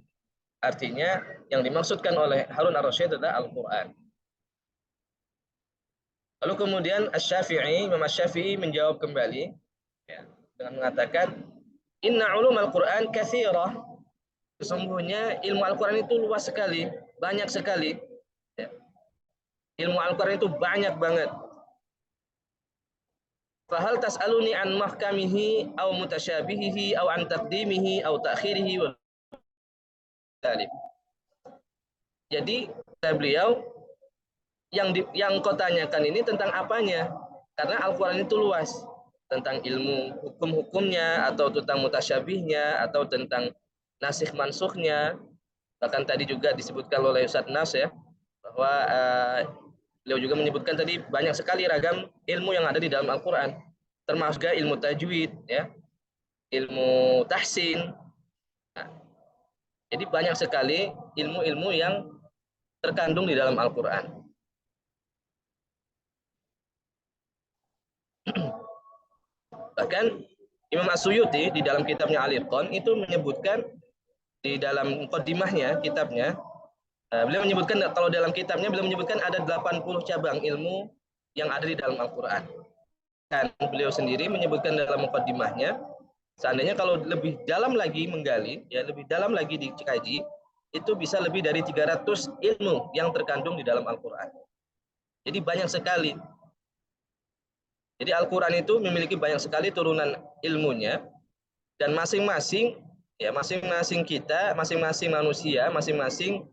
Artinya yang dimaksudkan oleh Harun ar-Rasyid adalah Al-Qur'an. Lalu kemudian Imam Asy-Syafi'i menjawab kembali, ya, dengan mengatakan, inna ulum al-Quran katsirah. Sesungguhnya ilmu Al-Quran itu luas sekali, banyak sekali. Ya. Ilmu Al-Quran itu banyak banget. Fahal tas'aluni an mahkamihi aw mutasyabihihi aw an taqdimihi aw ta'khirihi wa dzalik. Jadi kata beliau, yang kau tanyakan ini tentang apanya? Karena Al-Quran itu luas. Tentang ilmu hukum-hukumnya, atau tentang mutasyabihnya, atau tentang nasikh mansukhnya. Bahkan tadi juga disebutkan oleh Ustaz Nas ya, bahwa Beliau juga menyebutkan tadi banyak sekali ragam ilmu yang ada di dalam Al-Quran, termasuk juga ilmu tajwid, ya, ilmu tahsin. Nah, jadi banyak sekali ilmu-ilmu yang terkandung di dalam Al-Quran. Bahkan Imam As-Suyuti di dalam kitabnya Al-Itqan itu menyebutkan di dalam muqaddimahnya kitabnya, beliau menyebutkan, kalau dalam kitabnya beliau menyebutkan ada 80 cabang ilmu yang ada di dalam Al-Quran. Dan beliau sendiri menyebutkan dalam muqaddimahnya, seandainya kalau lebih dalam lagi menggali, ya lebih dalam lagi dikaji, itu bisa lebih dari 300 ilmu yang terkandung di dalam Al-Quran. Jadi banyak sekali. Jadi Al-Quran itu memiliki banyak sekali turunan ilmunya, dan masing-masing, ya masing-masing kita, masing-masing manusia, masing-masing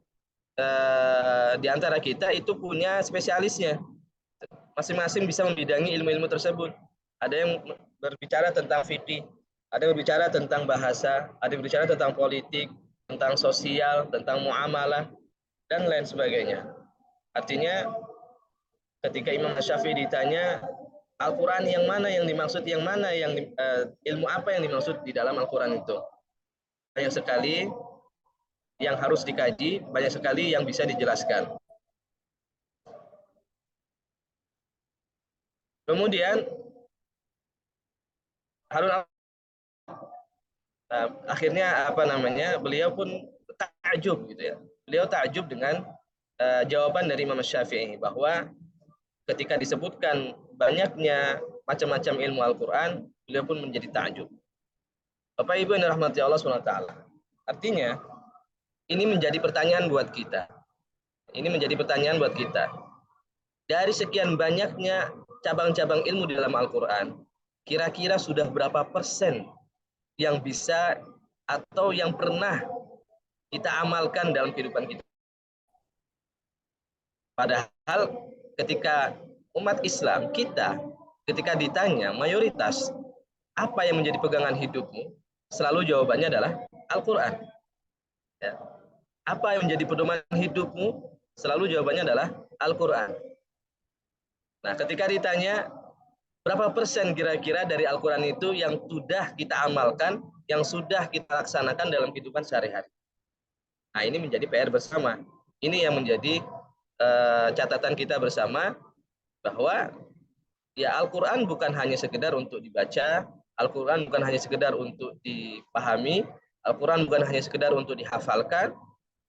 di antara kita itu punya spesialisnya. Masing-masing bisa membidangi ilmu-ilmu tersebut. Ada yang berbicara tentang fikih, ada yang berbicara tentang bahasa, ada yang berbicara tentang politik, tentang sosial, tentang muamalah, dan lain sebagainya. Artinya ketika Imam Asy-Syafi'i ditanya Al-Quran yang mana yang dimaksud, yang mana yang ilmu apa yang dimaksud di dalam Al-Quran itu, banyak sekali yang harus dikaji, banyak sekali yang bisa dijelaskan. Kemudian Harun akhirnya beliau pun takjub gitu ya. Beliau takjub dengan jawaban dari Imam Syafi'i bahwa ketika disebutkan banyaknya macam-macam ilmu Al-Quran, beliau pun menjadi takjub. Bapak Ibu yang dirahmati Allah SWT. Artinya ini menjadi pertanyaan buat kita. Ini menjadi pertanyaan buat kita. Dari sekian banyaknya cabang-cabang ilmu di dalam Al-Quran, kira-kira sudah berapa persen yang bisa atau yang pernah kita amalkan dalam kehidupan kita? Padahal ketika umat Islam, kita ketika ditanya mayoritas apa yang menjadi pegangan hidupmu, selalu jawabannya adalah Al-Quran. Ya. Apa yang menjadi pedoman hidupmu, selalu jawabannya adalah Al-Quran. Nah, ketika ditanya berapa persen kira-kira dari Al-Quran itu yang sudah kita amalkan, yang sudah kita laksanakan dalam kehidupan sehari-hari. Nah, ini menjadi PR bersama. Ini yang menjadi catatan kita bersama, bahwa ya Al-Quran bukan hanya sekedar untuk dibaca, Al-Quran bukan hanya sekedar untuk dipahami, Al-Quran bukan hanya sekedar untuk dihafalkan,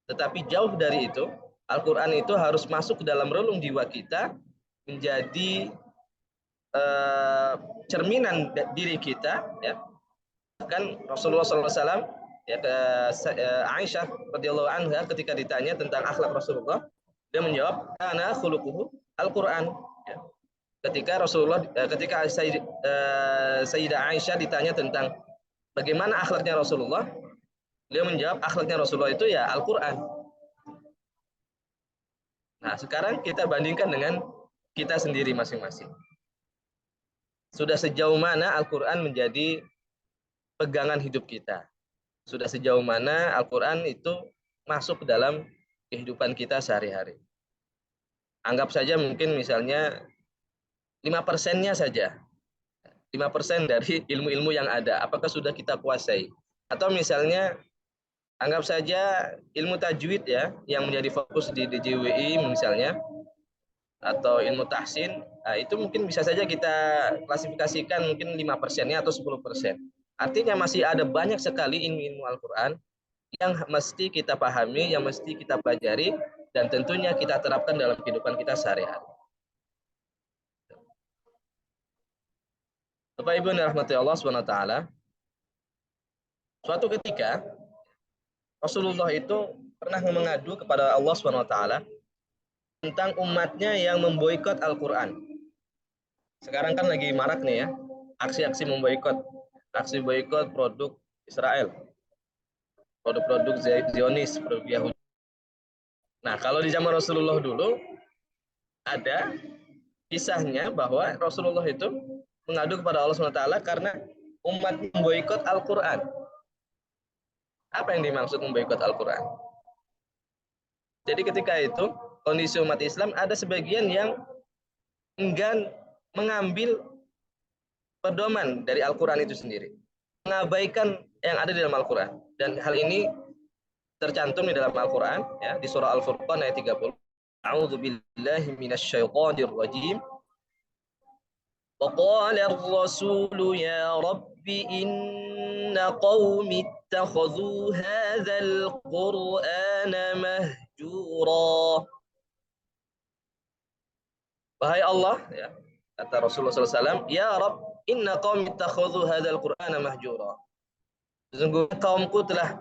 tetapi jauh dari itu, Al-Quran itu harus masuk ke dalam relung jiwa kita, menjadi cerminan diri kita, ya. Bahkan Rasulullah SAW, ya, Aisyah radhiyallahu anha ketika ditanya tentang akhlak Rasulullah, dia menjawab, "Ana khuluquhu Al-Quran." Ya. Ketika Sayyidah Aisyah ditanya tentang bagaimana akhlaknya Rasulullah, dia menjawab akhlaknya Rasulullah itu ya Al-Quran. Nah, sekarang kita bandingkan dengan kita sendiri masing-masing. Sudah sejauh mana Al-Quran menjadi pegangan hidup kita? Sudah sejauh mana Al-Quran itu masuk ke dalam kehidupan kita sehari-hari? Anggap saja mungkin misalnya 5%-nya saja. 5% dari ilmu-ilmu yang ada, apakah sudah kita kuasai? Atau misalnya anggap saja ilmu tajwid, ya, yang menjadi fokus di DJWI misalnya, atau ilmu tahsin, nah itu mungkin bisa saja kita klasifikasikan mungkin 5%-nya atau 10%. Artinya masih ada banyak sekali ilmu-ilmu Al-Quran yang mesti kita pahami, yang mesti kita pelajari, dan tentunya kita terapkan dalam kehidupan kita sehari-hari. Bapak Ibu yang dirahmati Allah SWT, suatu ketika Rasulullah itu pernah mengadu kepada Allah SWT tentang umatnya yang memboikot Al-Quran. Sekarang kan lagi marak nih ya, aksi-aksi memboikot, aksi boikot produk Israel, produk-produk Zionis, produk Yahudi. Nah, kalau di zaman Rasulullah dulu ada kisahnya bahwa Rasulullah itu mengadu kepada Allah SWT karena umat memboikot Al-Quran. Apa yang dimaksud memboikot Al-Quran? Jadi ketika itu kondisi umat Islam ada sebagian yang enggan mengambil pedoman dari Al-Quran itu sendiri, mengabaikan yang ada di dalam Al-Quran. Dan hal ini tercantum di dalam Al-Quran, ya, di surah Al-Furqan ayat 30. A'udzu billahi minasyaitonir rajim. Wa qala ar-rasulu ya rabbi inna qaumi ittakhadhu hadzal qur'ana mahjura. Wahai Allah, ya, kata Rasulullah SAW, ya Rabb, inna qaumi ittakhadhu hadzal qur'ana mahjura. Sesungguhnya kaumku telah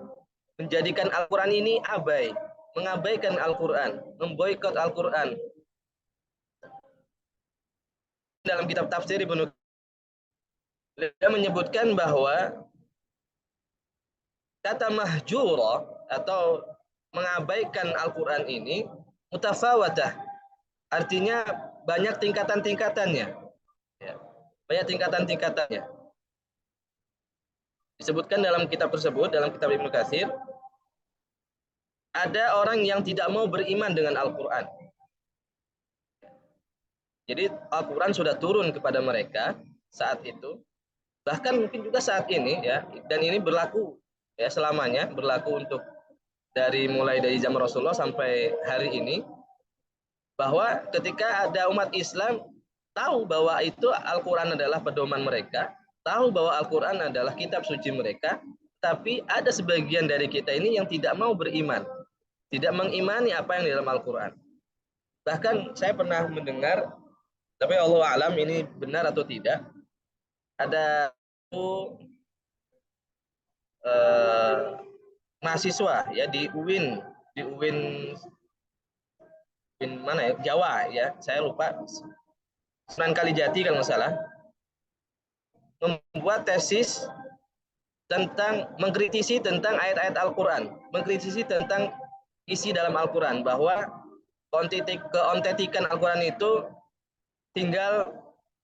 menjadikan Al-Quran ini abai, mengabaikan Al-Quran, memboikot Al-Quran. Dalam kitab tafsir Ibnu Katsir menyebutkan bahwa kata mahjura atau mengabaikan Al-Quran ini mutafawatah, artinya banyak tingkatan-tingkatannya. Ya, banyak tingkatan-tingkatannya. Disebutkan dalam kitab tersebut, dalam kitab Ibnu Katsir, ada orang yang tidak mau beriman dengan Al-Quran. Jadi Al-Quran sudah turun kepada mereka saat itu, bahkan mungkin juga saat ini, ya, dan ini berlaku, ya, selamanya, berlaku untuk mulai dari zaman Rasulullah sampai hari ini, bahwa ketika ada umat Islam tahu bahwa itu Al-Quran adalah pedoman mereka, tahu bahwa Al-Quran adalah kitab suci mereka, tapi ada sebagian dari kita ini yang tidak mau beriman, tidak mengimani apa yang di dalam Al-Quran. Bahkan saya pernah mendengar, tapi Allah alam ini benar atau tidak, ada mahasiswa, ya, di UIN mana ya, Jawa, ya, saya lupa, Sunan Kalijati kalau nggak salah, membuat tesis tentang mengkritisi tentang ayat-ayat Al-Quran, mengkritisi tentang isi dalam Al-Quran, bahwa keontentikan Al-Quran itu tinggal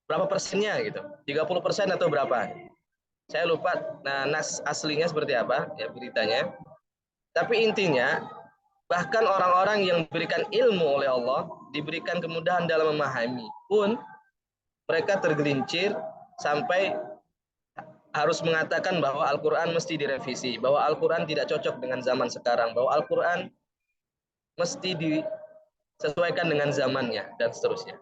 berapa persennya gitu, 30% atau berapa. Saya lupa nas aslinya seperti apa, ya, beritanya. Tapi intinya, bahkan orang-orang yang diberikan ilmu oleh Allah, diberikan kemudahan dalam memahami pun, mereka tergelincir sampai harus mengatakan bahwa Al-Quran mesti direvisi, bahwa Al-Quran tidak cocok dengan zaman sekarang, bahwa Al-Quran mesti disesuaikan dengan zamannya, dan seterusnya.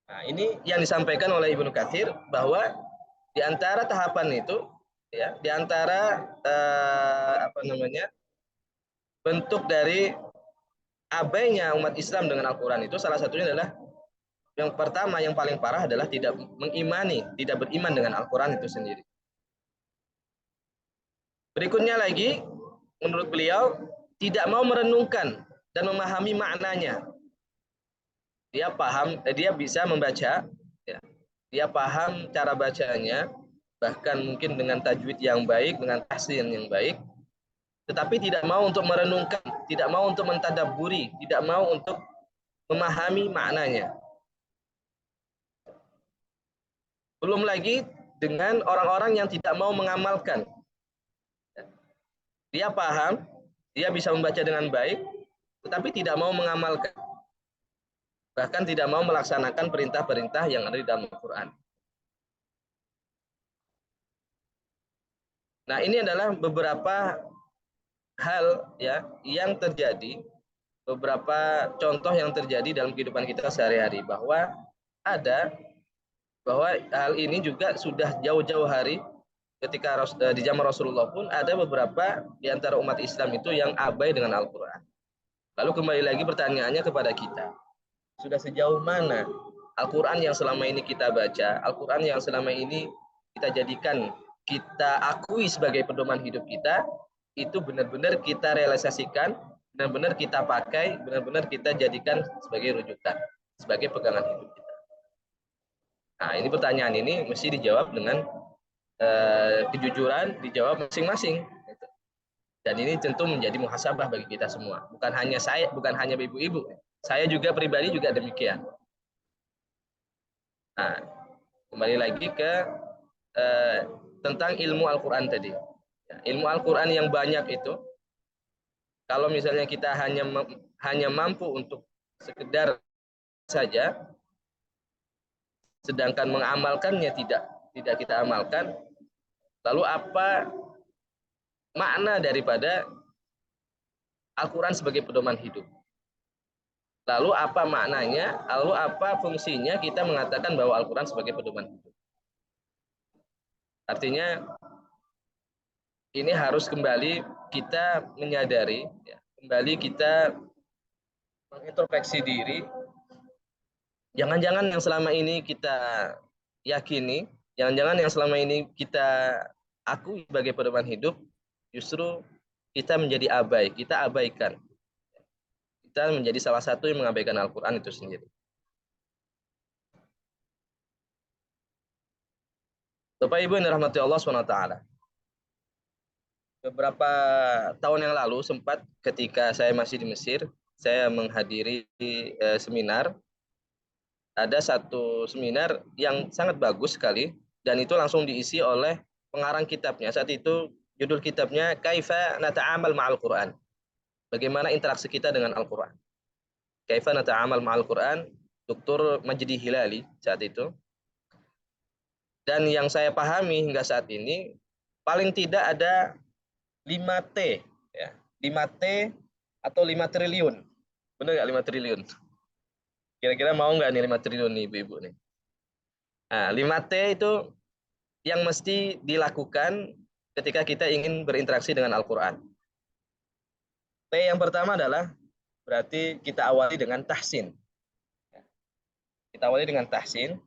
Nah, ini yang disampaikan oleh Ibnu Katsir, bahwa di antara tahapan itu, ya, di antara bentuk dari abainya umat Islam dengan Al-Quran itu, salah satunya adalah, yang pertama, yang paling parah adalah tidak mengimani, tidak beriman dengan Al-Quran itu sendiri. Berikutnya lagi, menurut beliau, tidak mau merenungkan dan memahami maknanya. Dia paham, dia bisa membaca, ya, dia paham cara bacanya, bahkan mungkin dengan tajwid yang baik, dengan tahsin yang baik, tetapi tidak mau untuk merenungkan, tidak mau untuk mentadabburi, tidak mau untuk memahami maknanya. Belum lagi dengan orang-orang yang tidak mau mengamalkan. Dia paham, dia bisa membaca dengan baik, tetapi tidak mau mengamalkan. Bahkan tidak mau melaksanakan perintah-perintah yang ada di dalam Al-Quran. Nah, ini adalah beberapa hal, ya, yang terjadi, beberapa contoh yang terjadi dalam kehidupan kita sehari-hari, bahwa hal ini juga sudah jauh-jauh hari ketika di zaman Rasulullah pun ada beberapa di antara umat Islam itu yang abai dengan Al-Quran. Lalu kembali lagi pertanyaannya kepada kita, sudah sejauh mana Al-Quran yang selama ini kita baca, Al-Quran yang selama ini kita jadikan, kita akui sebagai pedoman hidup kita, itu benar-benar kita realisasikan, benar-benar kita pakai, benar-benar kita jadikan sebagai rujukan, sebagai pegangan hidup kita. Nah, ini pertanyaan ini mesti dijawab dengan kejujuran, dijawab masing-masing. Dan ini tentu menjadi muhasabah bagi kita semua. Bukan hanya saya, bukan hanya ibu-ibu. Saya juga pribadi juga demikian. Nah, kembali lagi ke tentang ilmu Al-Quran tadi. Ilmu Al-Quran yang banyak itu, Kalau misalnya kita hanya mampu untuk sekedar saja, sedangkan mengamalkannya tidak kita amalkan, lalu apa makna daripada Al-Quran sebagai pedoman hidup? Lalu apa maknanya, lalu apa fungsinya kita mengatakan bahwa Al-Quran sebagai pedoman hidup? Artinya ini harus kembali kita menyadari, ya, kembali kita mengintrospeksi diri. Jangan-jangan yang selama ini kita yakini, jangan-jangan yang selama ini kita akui sebagai pedoman hidup, justru kita menjadi abai, kita abaikan. Kita menjadi salah satu yang mengabaikan Al-Quran itu sendiri. Bapak Ibu yang dirahmati Allah SWT. Beberapa tahun yang lalu sempat ketika saya masih di Mesir, saya menghadiri seminar. Ada satu seminar yang sangat bagus sekali dan itu langsung diisi oleh pengarang kitabnya. Saat itu judul kitabnya Kaifa Nata'amal Ma'al Quran. Bagaimana interaksi kita dengan Al-Quran. Kaifa Nata'amal Ma'al Quran, Dr. Majdi Hilali saat itu. Dan yang saya pahami hingga saat ini, paling tidak ada 5T. Ya, 5T atau 5 triliun. Benar nggak 5 triliun? Kira-kira mau nggak nih 5 triliun nih ibu-ibu nih? Nah, 5T itu yang mesti dilakukan ketika kita ingin berinteraksi dengan Al-Quran. T yang pertama adalah berarti kita awali dengan tahsin. Kita awali dengan tahsin.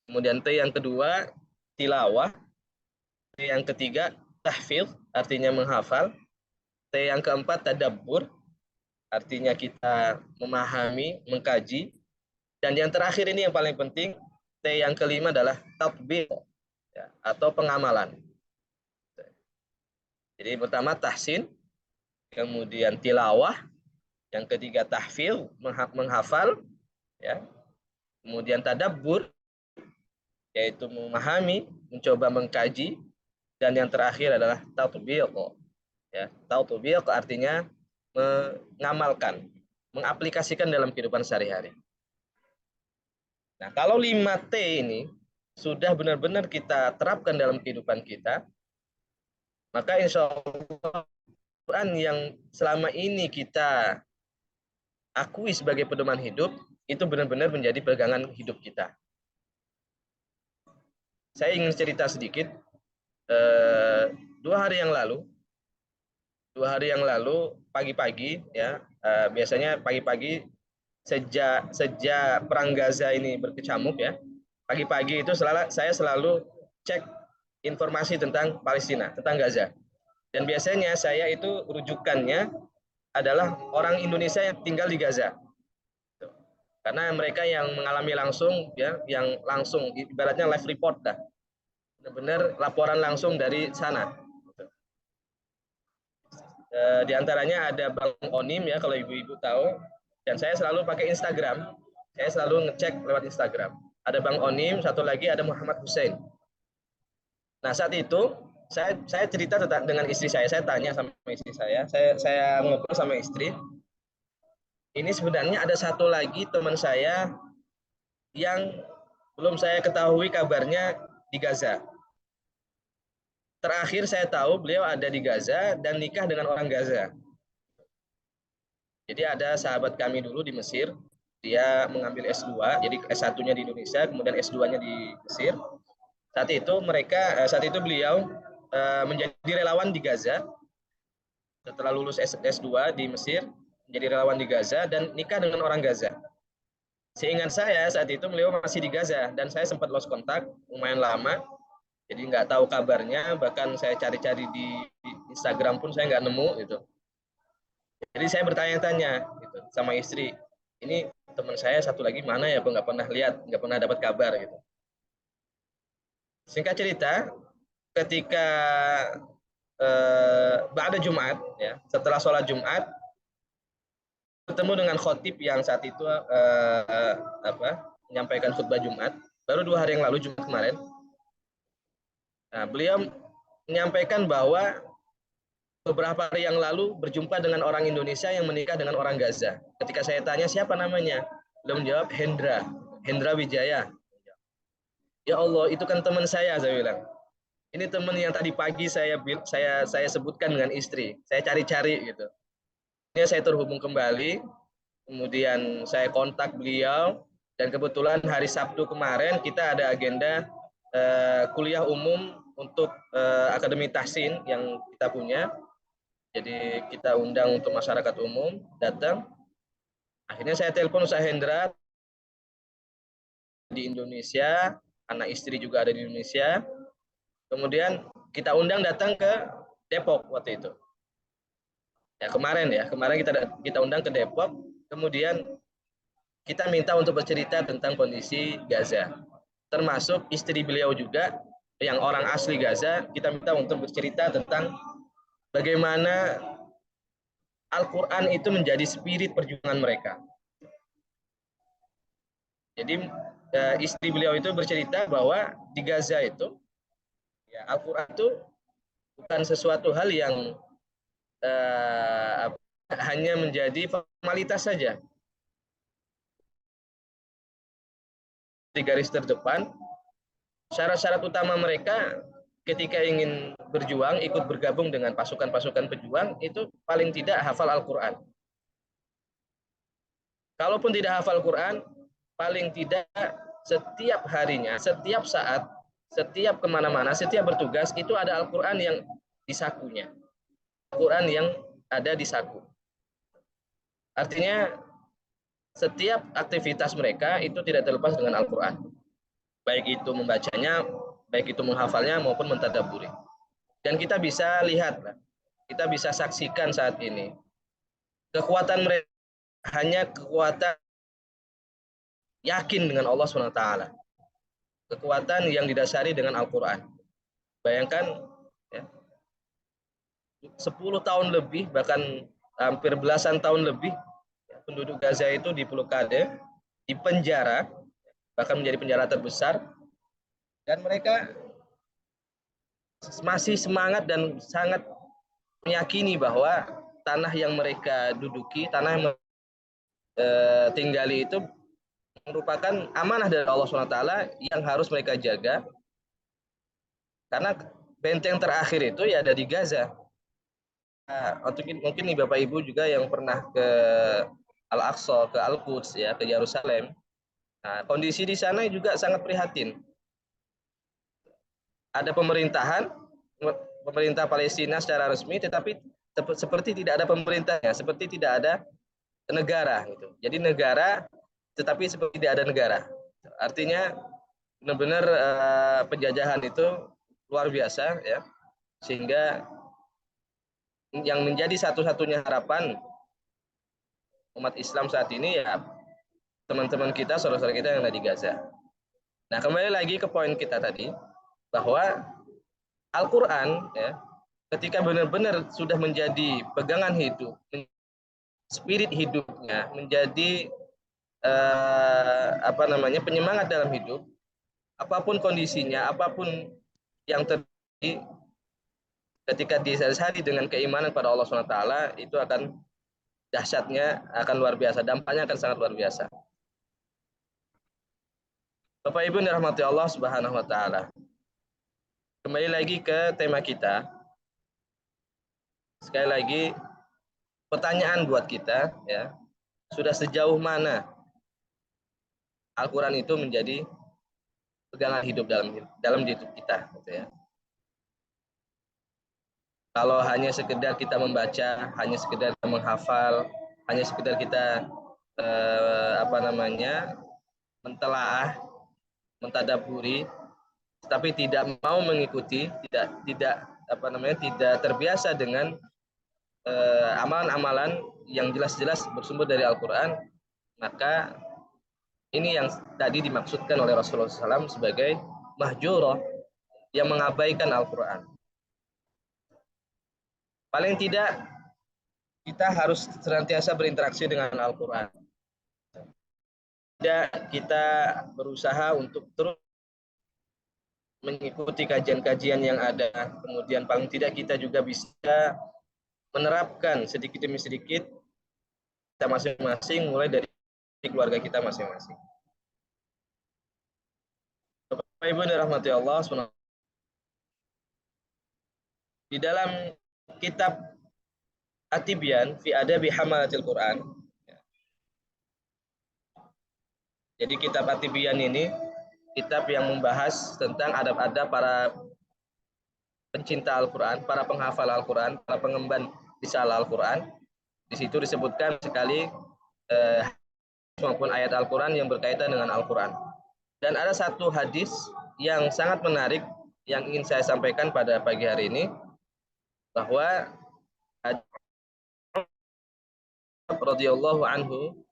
Kemudian T yang kedua, tilawah. T yang ketiga, tahfidz, artinya menghafal. T yang keempat, tadabbur, artinya kita memahami, mengkaji. Dan yang terakhir ini yang paling penting, T yang kelima adalah tatbiq, ya, atau pengamalan. Jadi pertama tahsin, kemudian tilawah, yang ketiga tahfidz, menghafal, ya. Kemudian tadabbur, yaitu memahami, mencoba mengkaji, dan yang terakhir adalah tatbiq. Ya, tatbiq artinya mengamalkan, mengaplikasikan dalam kehidupan sehari-hari. Nah, kalau 5T ini sudah benar-benar kita terapkan dalam kehidupan kita, maka insya Allah Quran yang selama ini kita akui sebagai pedoman hidup, itu benar-benar menjadi pegangan hidup kita. Saya ingin cerita sedikit. 2 hari yang lalu pagi-pagi, ya, biasanya pagi-pagi sejak perang Gaza ini berkecamuk, ya, pagi-pagi itu saya selalu cek informasi tentang Palestina, tentang Gaza. Dan biasanya saya itu rujukannya adalah orang Indonesia yang tinggal di Gaza. Karena mereka yang mengalami langsung, ya, yang langsung ibaratnya live report dah. Benar-benar laporan langsung dari sana. Di antaranya ada Bang Onim, ya, kalau ibu-ibu tahu. Dan saya selalu pakai Instagram. Saya selalu ngecek lewat Instagram. Ada Bang Onim, satu lagi ada Muhammad Hussein. Nah, saat itu saya cerita dengan istri saya tanya sama istri saya ngobrol sama istri. Ini sebenarnya ada satu lagi teman saya yang belum saya ketahui kabarnya di Gaza. Terakhir saya tahu beliau ada di Gaza dan nikah dengan orang Gaza. Jadi ada sahabat kami dulu di Mesir, dia mengambil S2, jadi S1-nya di Indonesia, kemudian S2-nya di Mesir. Saat itu beliau menjadi relawan di Gaza. Setelah lulus S2 di Mesir, menjadi relawan di Gaza dan nikah dengan orang Gaza. Seingat saya saat itu beliau masih di Gaza dan saya sempat lost kontak lumayan lama. Jadi nggak tahu kabarnya, bahkan saya cari-cari di Instagram pun saya nggak nemu gitu. Jadi saya bertanya-tanya gitu sama istri, ini teman saya satu lagi mana ya, nggak pernah lihat, nggak pernah dapat kabar gitu. Singkat cerita, ketika ba'da Jumat, ya, setelah sholat Jumat, bertemu dengan khotib yang saat itu menyampaikan khutbah Jumat, baru 2 hari yang lalu, Jumat kemarin. Nah, beliau menyampaikan bahwa beberapa hari yang lalu berjumpa dengan orang Indonesia yang menikah dengan orang Gaza. Ketika saya tanya siapa namanya, beliau menjawab Hendra Wijaya. Ya Allah, itu kan teman saya bilang. Ini teman yang tadi pagi saya sebutkan dengan istri. Saya cari-cari gitu. Ini saya terhubung kembali, kemudian saya kontak beliau, dan kebetulan hari Sabtu kemarin kita ada agenda kuliah umum untuk Akademi Tahsin yang kita punya. Jadi kita undang untuk masyarakat umum datang. Akhirnya saya telepon Ustaz Hendra di Indonesia, anak istri juga ada di Indonesia. Kemudian kita undang datang ke Depok waktu itu. Kemarin kita undang ke Depok. Kemudian kita minta untuk bercerita tentang kondisi Gaza. Termasuk istri beliau juga yang orang asli Gaza, kita minta untuk bercerita tentang bagaimana Al-Quran itu menjadi spirit perjuangan mereka. Jadi istri beliau itu bercerita bahwa di Gaza itu ya, Al-Quran itu bukan sesuatu hal yang hanya menjadi formalitas saja. Di garis terdepan, syarat-syarat utama mereka ketika ingin berjuang, ikut bergabung dengan pasukan-pasukan pejuang, itu paling tidak hafal Al-Quran. Kalaupun tidak hafal Quran, paling tidak setiap harinya, setiap saat, setiap kemana-mana, setiap bertugas, itu ada Al-Quran yang di sakunya. Al-Quran yang ada di saku. Artinya, setiap aktivitas mereka itu tidak terlepas dengan Al-Quran. Baik itu membacanya, baik itu menghafalnya maupun mentadaburi. Dan kita bisa lihat, kita bisa saksikan saat ini kekuatan mereka hanya kekuatan yakin dengan Allah SWT, kekuatan yang didasari dengan Al-Quran. Bayangkan ya, 10 tahun lebih, bahkan hampir belasan tahun lebih, penduduk Gaza itu diblokade, dipenjara, bahkan menjadi penjara terbesar, dan mereka masih semangat dan sangat meyakini bahwa tanah yang mereka duduki, tanah yang tinggali itu merupakan amanah dari Allah SWT yang harus mereka jaga, karena benteng terakhir itu ya ada di Gaza. Mungkin nih Bapak Ibu juga yang pernah ke Al-Aqsa, ke Al-Quds, ya, ke Yerusalem. Nah, kondisi di sana juga sangat prihatin. Ada pemerintah Palestina secara resmi, tetapi seperti tidak ada pemerintahnya, seperti tidak ada negara gitu. Jadi negara tetapi seperti tidak ada negara. Artinya benar-benar penjajahan itu luar biasa ya. Sehingga yang menjadi satu-satunya harapan umat Islam saat ini ya teman-teman kita, saudara-saudara kita yang ada di Gaza. Nah, kembali lagi ke poin kita tadi, bahwa Al-Quran ya, ketika benar-benar sudah menjadi pegangan hidup, spirit hidupnya, menjadi penyemangat dalam hidup, apapun kondisinya, apapun yang terjadi, ketika disadari dengan keimanan pada Allah SWT, itu akan dahsyatnya, akan luar biasa, dampaknya akan sangat luar biasa. Bapak Ibu dirahmati Allah Subhanahu wa taala. Kembali lagi ke tema kita. Sekali lagi pertanyaan buat kita ya. Sudah sejauh mana Al-Qur'an itu menjadi pegangan hidup dalam hidup kita gitu ya. Kalau hanya sekedar kita membaca, hanya sekedar kita menghafal, hanya sekedar kita mentelaah, mentadaburi, tapi tidak mau mengikuti, tidak terbiasa dengan amalan-amalan yang jelas-jelas bersumber dari Al-Quran, maka ini yang tadi dimaksudkan oleh Rasulullah SAW sebagai mahjurah, yang mengabaikan Al-Quran. Paling tidak kita harus senantiasa berinteraksi dengan Al-Quran. Tidak, kita berusaha untuk terus mengikuti kajian-kajian yang ada. Kemudian paling tidak kita juga bisa menerapkan sedikit demi sedikit kita masing-masing, mulai dari keluarga kita masing-masing. Bapak Ibu dirahmati Allah SWT. Di dalam kitab At-Tibyan fi Adabi Hamalatil Quran. Jadi kitab At-Tibyan ini kitab yang membahas tentang adab-adab para pencinta Al-Quran, para penghafal Al-Quran, para pengemban risalah Al-Quran. Di situ disebutkan sekali maupun ayat Al-Quran yang berkaitan dengan Al-Quran. Dan ada satu hadis yang sangat menarik yang ingin saya sampaikan pada pagi hari ini, bahwa radhiyallahu anhu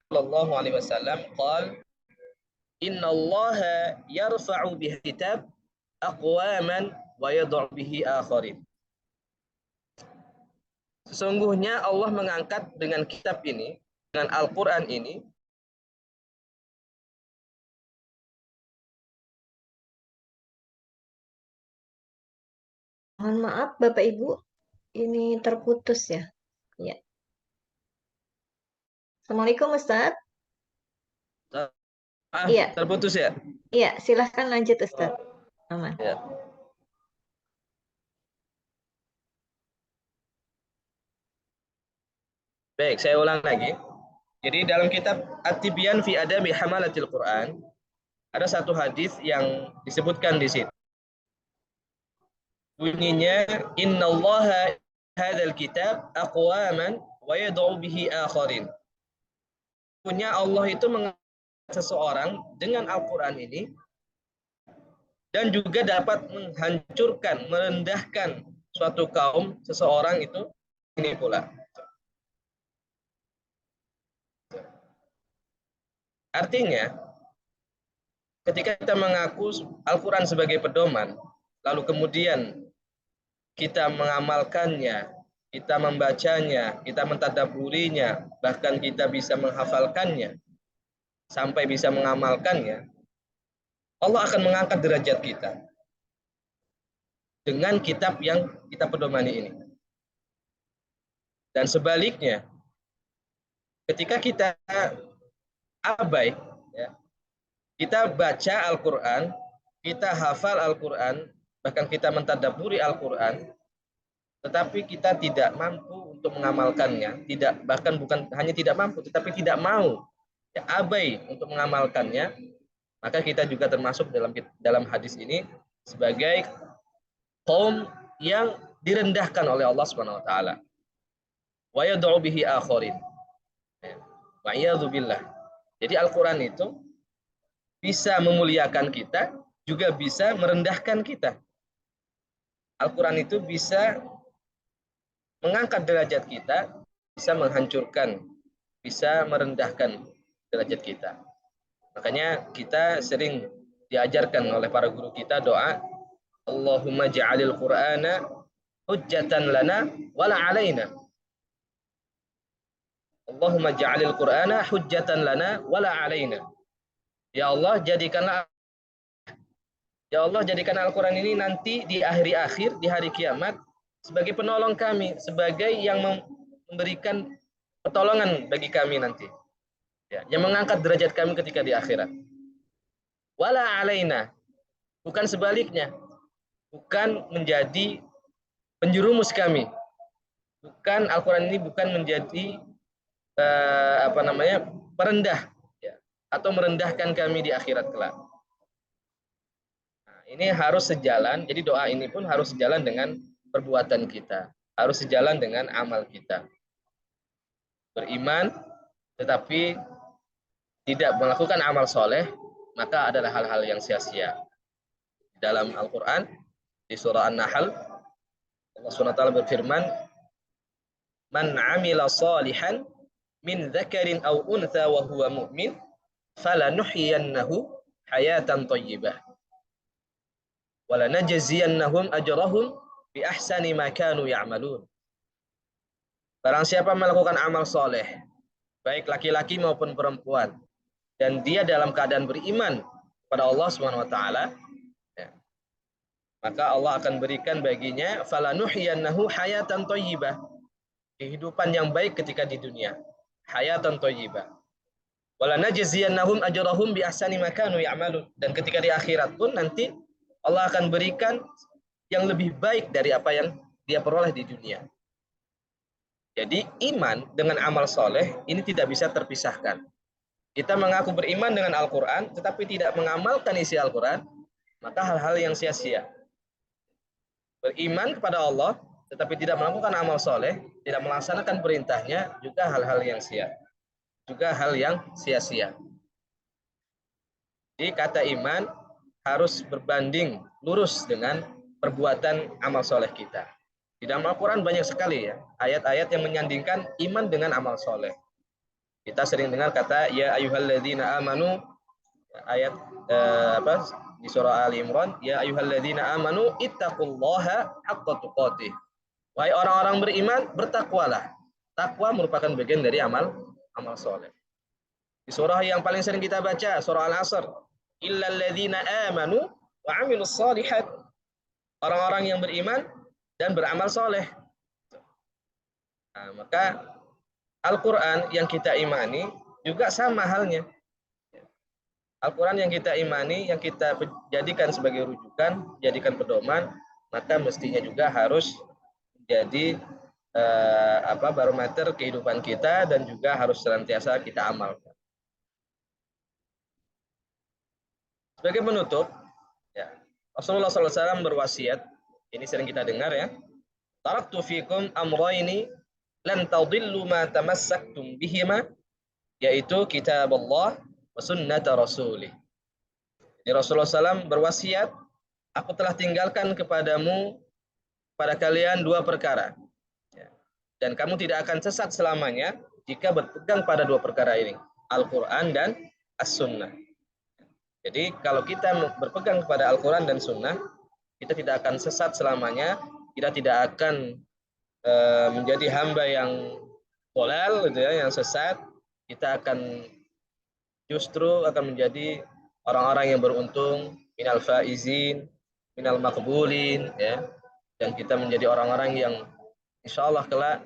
sallallahu alaihi wasallam qala innallaha yarfa'u bihi kitab aqwaman wa yad'u bihi akharin. Sesungguhnya Allah mengangkat dengan kitab ini, dengan Al-Qur'an ini, Mohon maaf Bapak Ibu, ini terputus ya. Ya. Assalamualaikum Ustadz. Iya. Terputus ya? Iya, silahkan lanjut Ustadz. Aman. Ya. Baik, saya ulang lagi. Jadi dalam kitab At-Tibyan fi Adabi Hamalatil Quran ada satu hadis yang disebutkan di situ. Bunyinya innallaha hadzal kitab aqwaman wa yad'u bihi akharin. Punya Allah itu mengangkat seseorang dengan Al-Qur'an ini dan juga dapat menghancurkan, merendahkan suatu kaum, seseorang itu ini pula. Artinya, ketika kita mengaku Al-Quran sebagai pedoman, lalu kemudian kita mengamalkannya, kita membacanya, kita mentadabburinya, bahkan kita bisa menghafalkannya, sampai bisa mengamalkannya, Allah akan mengangkat derajat kita dengan kitab yang kita pedomani ini. Dan sebaliknya, ketika kita abai, ya, kita baca Al-Quran, kita hafal Al-Quran, bahkan kita mentadabburi Al-Quran, tetapi kita tidak mampu untuk mengamalkannya, bahkan bukan hanya tidak mampu, tetapi tidak mau, ya, abai untuk mengamalkannya, maka kita juga termasuk dalam hadis ini sebagai kaum yang direndahkan oleh Allah Subhanahu wa taala. Wa yad'u bihi akharin. Wa iyadzu billah. Jadi Al-Quran itu bisa memuliakan kita, juga bisa merendahkan kita. Al-Quran itu bisa mengangkat derajat kita, bisa menghancurkan, bisa merendahkan derajat kita. Makanya kita sering diajarkan oleh para guru kita doa, Allahumma ja'alil Qur'ana hujjatan lana wala alaina. Allahumma ja'alil Qur'ana hujjatan lana wala alaina. Ya Allah, jadikanlah Al-Quran ini nanti di akhir, di hari kiamat, sebagai penolong kami, sebagai yang memberikan pertolongan bagi kami nanti. Ya, yang mengangkat derajat kami ketika di akhirat. Wala alaina. Bukan sebaliknya. Bukan menjadi penjerumus kami. Bukan Al-Quran ini bukan menjadi perendah, ya, atau merendahkan kami di akhirat kelak. Nah, ini harus sejalan. Jadi doa ini pun harus sejalan dengan perbuatan kita, harus sejalan dengan amal kita. Beriman tetapi tidak melakukan amal soleh, maka adalah hal-hal yang sia-sia. Dalam Al-Quran di surah An-Nahl, Allah SWT berfirman, man amila salihan min dzakarin aw untha wa huwa mu'min falanuhyiyannahu hayatan thayyibah wa lanajziyannahum ajrahum bi ahsani ma kanu ya'malun. Barang siapa melakukan amal soleh, baik laki-laki maupun perempuan, dan dia dalam keadaan beriman kepada Allah Subhanahu wa taala, ya, maka Allah akan berikan baginya falanuhyiyannahu hayatan thayyibah, kehidupan yang baik ketika di dunia, hayatan thayyibah. Wala najziyannahum ajrahum bi ahsani ma kanu ya'malun. Dan ketika di akhirat pun nanti Allah akan berikan yang lebih baik dari apa yang dia peroleh di dunia. Jadi iman dengan amal soleh ini tidak bisa terpisahkan. Kita mengaku beriman dengan Al-Quran, tetapi tidak mengamalkan isi Al-Quran, maka hal-hal yang sia-sia. Beriman kepada Allah, tetapi tidak melakukan amal soleh, tidak melaksanakan perintahnya, juga hal-hal yang sia-sia. Jadi kata iman harus berbanding lurus dengan perbuatan amal soleh kita. Di dalam Al-Quran banyak sekali ya ayat-ayat yang menyandingkan iman dengan amal soleh. Kita sering dengar kata ya ayyuhalladzina amanu, ayat di surah Ali Imran, ya ayyuhalladzina amanu ittaqullaha haqqa tuqatih. Wahai orang-orang beriman, bertakwalah. Takwa merupakan bagian dari amal soleh. Di surah yang paling sering kita baca, surah Al-Asr, illalladzina amanu wa amilus shalihat. Orang-orang yang beriman dan beramal soleh. Nah, maka Al-Quran yang kita imani juga sama halnya. Al-Quran yang kita imani, yang kita jadikan sebagai rujukan, jadikan pedoman, maka mestinya juga harus menjadi barometer kehidupan kita dan juga harus senantiasa kita amalkan. Sebagai penutup, ya, Rasulullah SAW berwasiat, ini sering kita dengar ya, taraktu fikum amrayni lan tadillu ma tamassaktum bihima, yaitu kitab Allah wa sunnata rasulih. Jadi Rasulullah SAW berwasiat, aku telah tinggalkan kepadamu, pada kalian dua perkara. Dan kamu tidak akan sesat selamanya jika berpegang pada dua perkara ini, Al-Quran dan As-Sunnah. Jadi kalau kita berpegang kepada Al-Quran dan Sunnah, kita tidak akan sesat selamanya, kita tidak akan menjadi hamba yang dolal, gitu ya, yang sesat. Kita akan justru akan menjadi orang-orang yang beruntung, minal faizin, minal maqbulin, ya. Dan kita menjadi orang-orang yang insya Allah kelak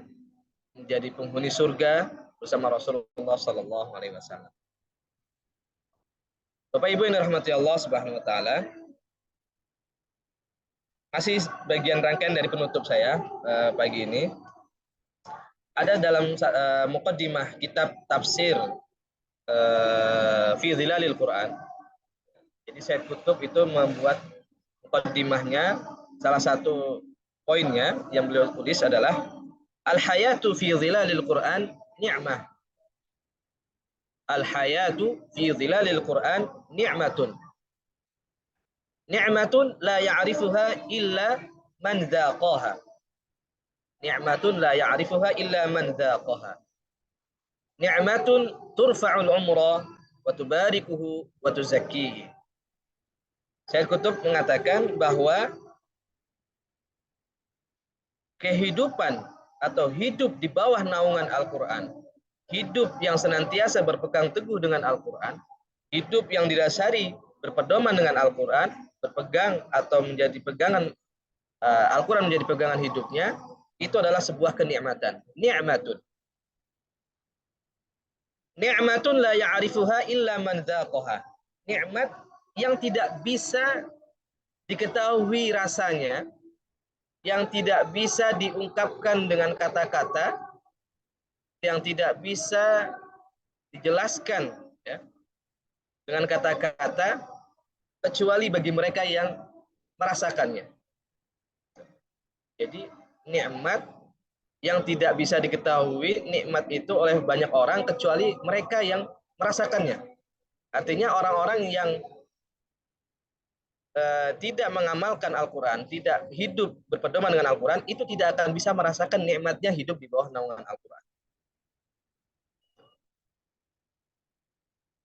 menjadi penghuni surga bersama Rasulullah Sallallahu Alaihi Wasallam. Bapak Ibu yang dirahmati Allah Subhanahu Wa Taala, masih bagian rangkaian dari penutup saya pagi ini. Ada dalam muqaddimah kitab tafsir fi Dhilalil Quran. Jadi Syed Qutb itu membuat muqaddimahnya, salah satu poinnya yang beliau tulis adalah al-hayatu fi Dhilalil Quran ni'mah. Al-hayatu fi Dhilalil Quran ni'matun. Ni'matun la ya'rifuha illa man dzaqaha. Ni'matun la ya'rifuha illa man dzaqaha. Ni'matun turfa'ul umra wa tubarikuhu wa tuzakkihi. Syekh Qutb mengatakan bahwa kehidupan atau hidup di bawah naungan Al-Quran, hidup yang senantiasa berpegang teguh dengan Al-Quran, hidup yang didasari berpedoman dengan Al-Quran, berpegang atau menjadi pegangan Al-Quran menjadi pegangan hidupnya, itu adalah sebuah kenikmatan. Ni'matun. Ni'matun la ya'rifuha illa man dzaqaha. Nikmat yang tidak bisa diketahui rasanya, yang tidak bisa diungkapkan dengan kata-kata, yang tidak bisa dijelaskan ya, dengan kata-kata, kecuali bagi mereka yang merasakannya. Jadi nikmat yang tidak bisa diketahui, nikmat itu oleh banyak orang kecuali mereka yang merasakannya. Artinya orang-orang yang tidak mengamalkan Al-Quran, tidak hidup berpedoman dengan Al-Quran, itu tidak akan bisa merasakan nikmatnya hidup di bawah naungan Al-Quran.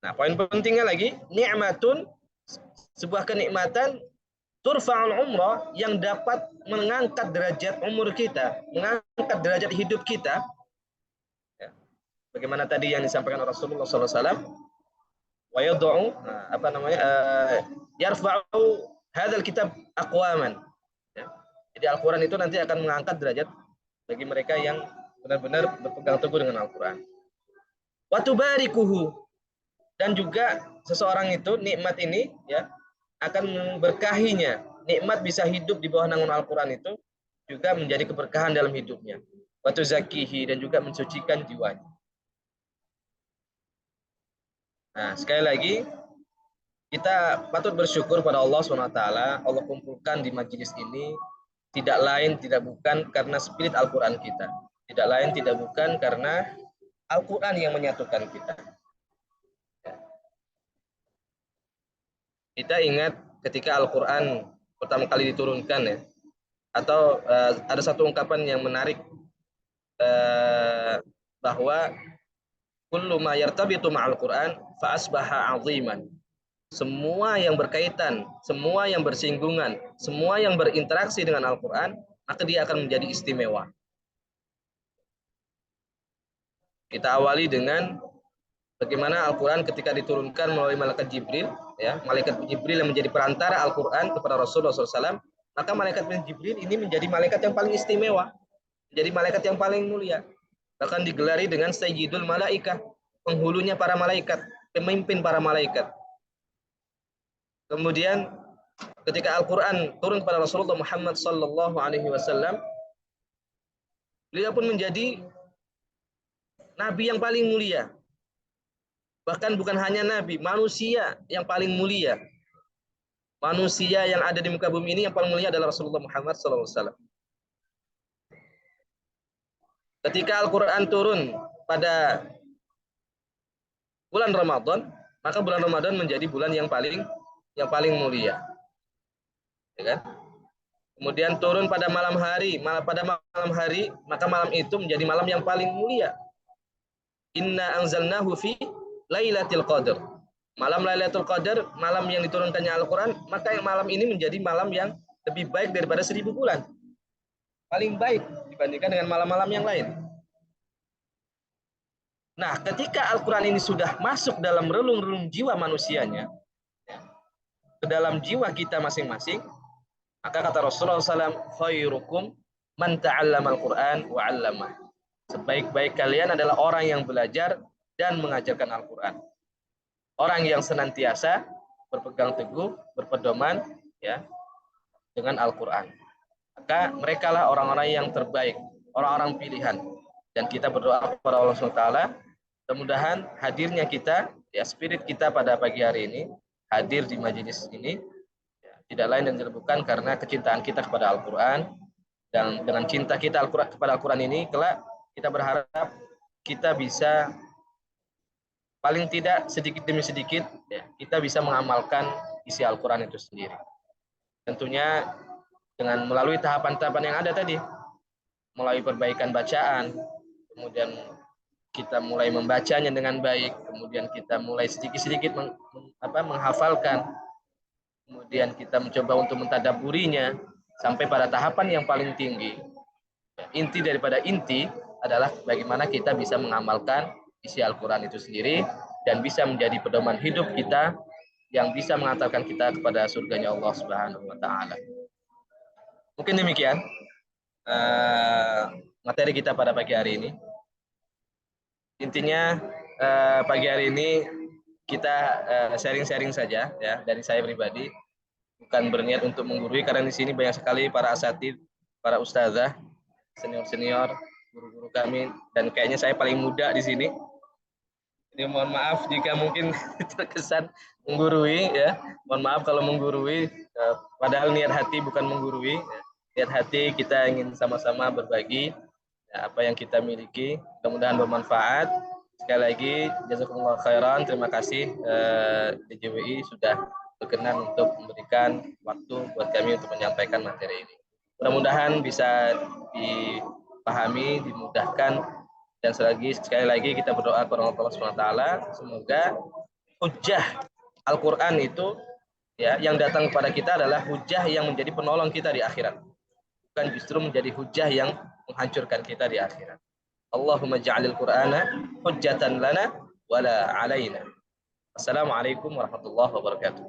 Nah, poin pentingnya lagi, nikmatun, sebuah kenikmatan, turfa'ul umrah, yang dapat mengangkat derajat umur kita, mengangkat derajat hidup kita. Ya. Bagaimana tadi yang disampaikan Rasulullah SAW, wa yad'u yarfa'u hadzal kitab aqwaman. Ya. Jadi Al-Quran itu nanti akan mengangkat derajat bagi mereka yang benar-benar berpegang teguh dengan Al-Quran. Wa tubarikuhu, dan juga seseorang itu nikmat ini ya akan memberkahinya. Nikmat bisa hidup di bawah naungan Al-Quran itu juga menjadi keberkahan dalam hidupnya. Wa tuzakihi, dan juga mensucikan jiwanya. Nah, sekali lagi kita patut bersyukur pada Allah SWT. Allah kumpulkan di majelis ini tidak lain tidak bukan karena spirit Al-Quran kita. Tidak lain tidak bukan karena Al-Quran yang menyatukan kita. Kita ingat ketika Al-Quran pertama kali diturunkan ya, atau ada satu ungkapan yang menarik bahwa kullu ma yartabitu ma'al Quran fa asbaha 'aziman. Semua yang berkaitan, semua yang bersinggungan, semua yang berinteraksi dengan Al-Quran, maka dia akan menjadi istimewa. Kita awali dengan bagaimana Al-Quran ketika diturunkan melalui malaikat Jibril, ya, malaikat Jibril yang menjadi perantara Al-Quran kepada Rasulullah SAW, maka malaikat Jibril ini menjadi malaikat yang paling istimewa, menjadi malaikat yang paling mulia. Bahkan digelari dengan Sayyidul Malaikah, penghulunya para malaikat, pemimpin para malaikat. Kemudian ketika Al-Quran turun kepada Rasulullah Muhammad SAW, beliau pun menjadi nabi yang paling mulia. Bahkan bukan hanya nabi, manusia yang paling mulia. Manusia yang ada di muka bumi ini yang paling mulia adalah Rasulullah Muhammad SAW. Ketika Al-Quran turun pada bulan Ramadan, maka bulan Ramadan menjadi bulan yang paling mulia. Ya kan? Kemudian turun pada malam hari, maka malam itu menjadi malam yang paling mulia. Inna anzalnahu fi Lailatul Qadar. Malam Lailatul Qadar, malam yang diturunkannya Al-Quran, maka malam ini menjadi malam yang lebih baik daripada 1000 bulan. Paling baik dibandingkan dengan malam-malam yang lain. Nah, ketika Al-Quran ini sudah masuk dalam relung-relung jiwa manusianya, ke dalam jiwa kita masing-masing, maka kata Rasulullah SAW, khairukum man ta'allama al-Quran wa 'allamah. Sebaik-baik kalian adalah orang yang belajar dan mengajarkan Al-Quran. Orang yang senantiasa berpegang teguh, berpedoman ya dengan Al-Quran. Maka merekalah orang-orang yang terbaik, orang-orang pilihan. Dan kita berdoa kepada Allah SWT, mudah-mudahan hadirnya kita, ya spirit kita pada pagi hari ini, hadir di majelis ini, ya, tidak lain dan tidak bukan karena kecintaan kita kepada Al-Quran. Dan dengan cinta kita kepada Al-Quran ini, kelak kita berharap kita bisa paling tidak sedikit demi sedikit ya, kita bisa mengamalkan isi Al-Quran itu sendiri. Tentunya dengan melalui tahapan-tahapan yang ada tadi, melalui perbaikan bacaan, kemudian kita mulai membacanya dengan baik, kemudian kita mulai sedikit-sedikit menghafalkan, kemudian kita mencoba untuk mentadaburinya sampai pada tahapan yang paling tinggi. Inti daripada inti adalah bagaimana kita bisa mengamalkan isi Al-Quran itu sendiri dan bisa menjadi pedoman hidup kita yang bisa mengantarkan kita kepada surganya Allah Subhanahu wa Ta'ala. Mungkin demikian materi kita pada pagi hari ini. Intinya pagi hari ini kita sharing-sharing saja ya dari saya pribadi, bukan berniat untuk menggurui karena di sini banyak sekali para asatid, para ustazah, senior-senior, guru-guru kami, dan kayaknya saya paling muda di sini. Jadi mohon maaf jika mungkin terkesan menggurui ya. Mohon maaf kalau menggurui, padahal niat hati bukan menggurui. Ya. Niat hati kita ingin sama-sama berbagi ya, apa yang kita miliki, mudah-mudahan bermanfaat. Sekali lagi jazakumullah khairan, terima kasih DJWI sudah berkenan untuk memberikan waktu buat kami untuk menyampaikan materi ini. Mudah-mudahan bisa dipahami, dimudahkan, dan sekali lagi kita berdoa kepada Allah SWT, semoga hujah Al-Quran itu ya yang datang kepada kita adalah hujah yang menjadi penolong kita di akhirat, bukan justru menjadi hujah yang menghancurkan kita di akhirat. Allahumma ja'alil Qur'ana hujjatan lana wala alaina. Assalamualaikum warahmatullahi wabarakatuh.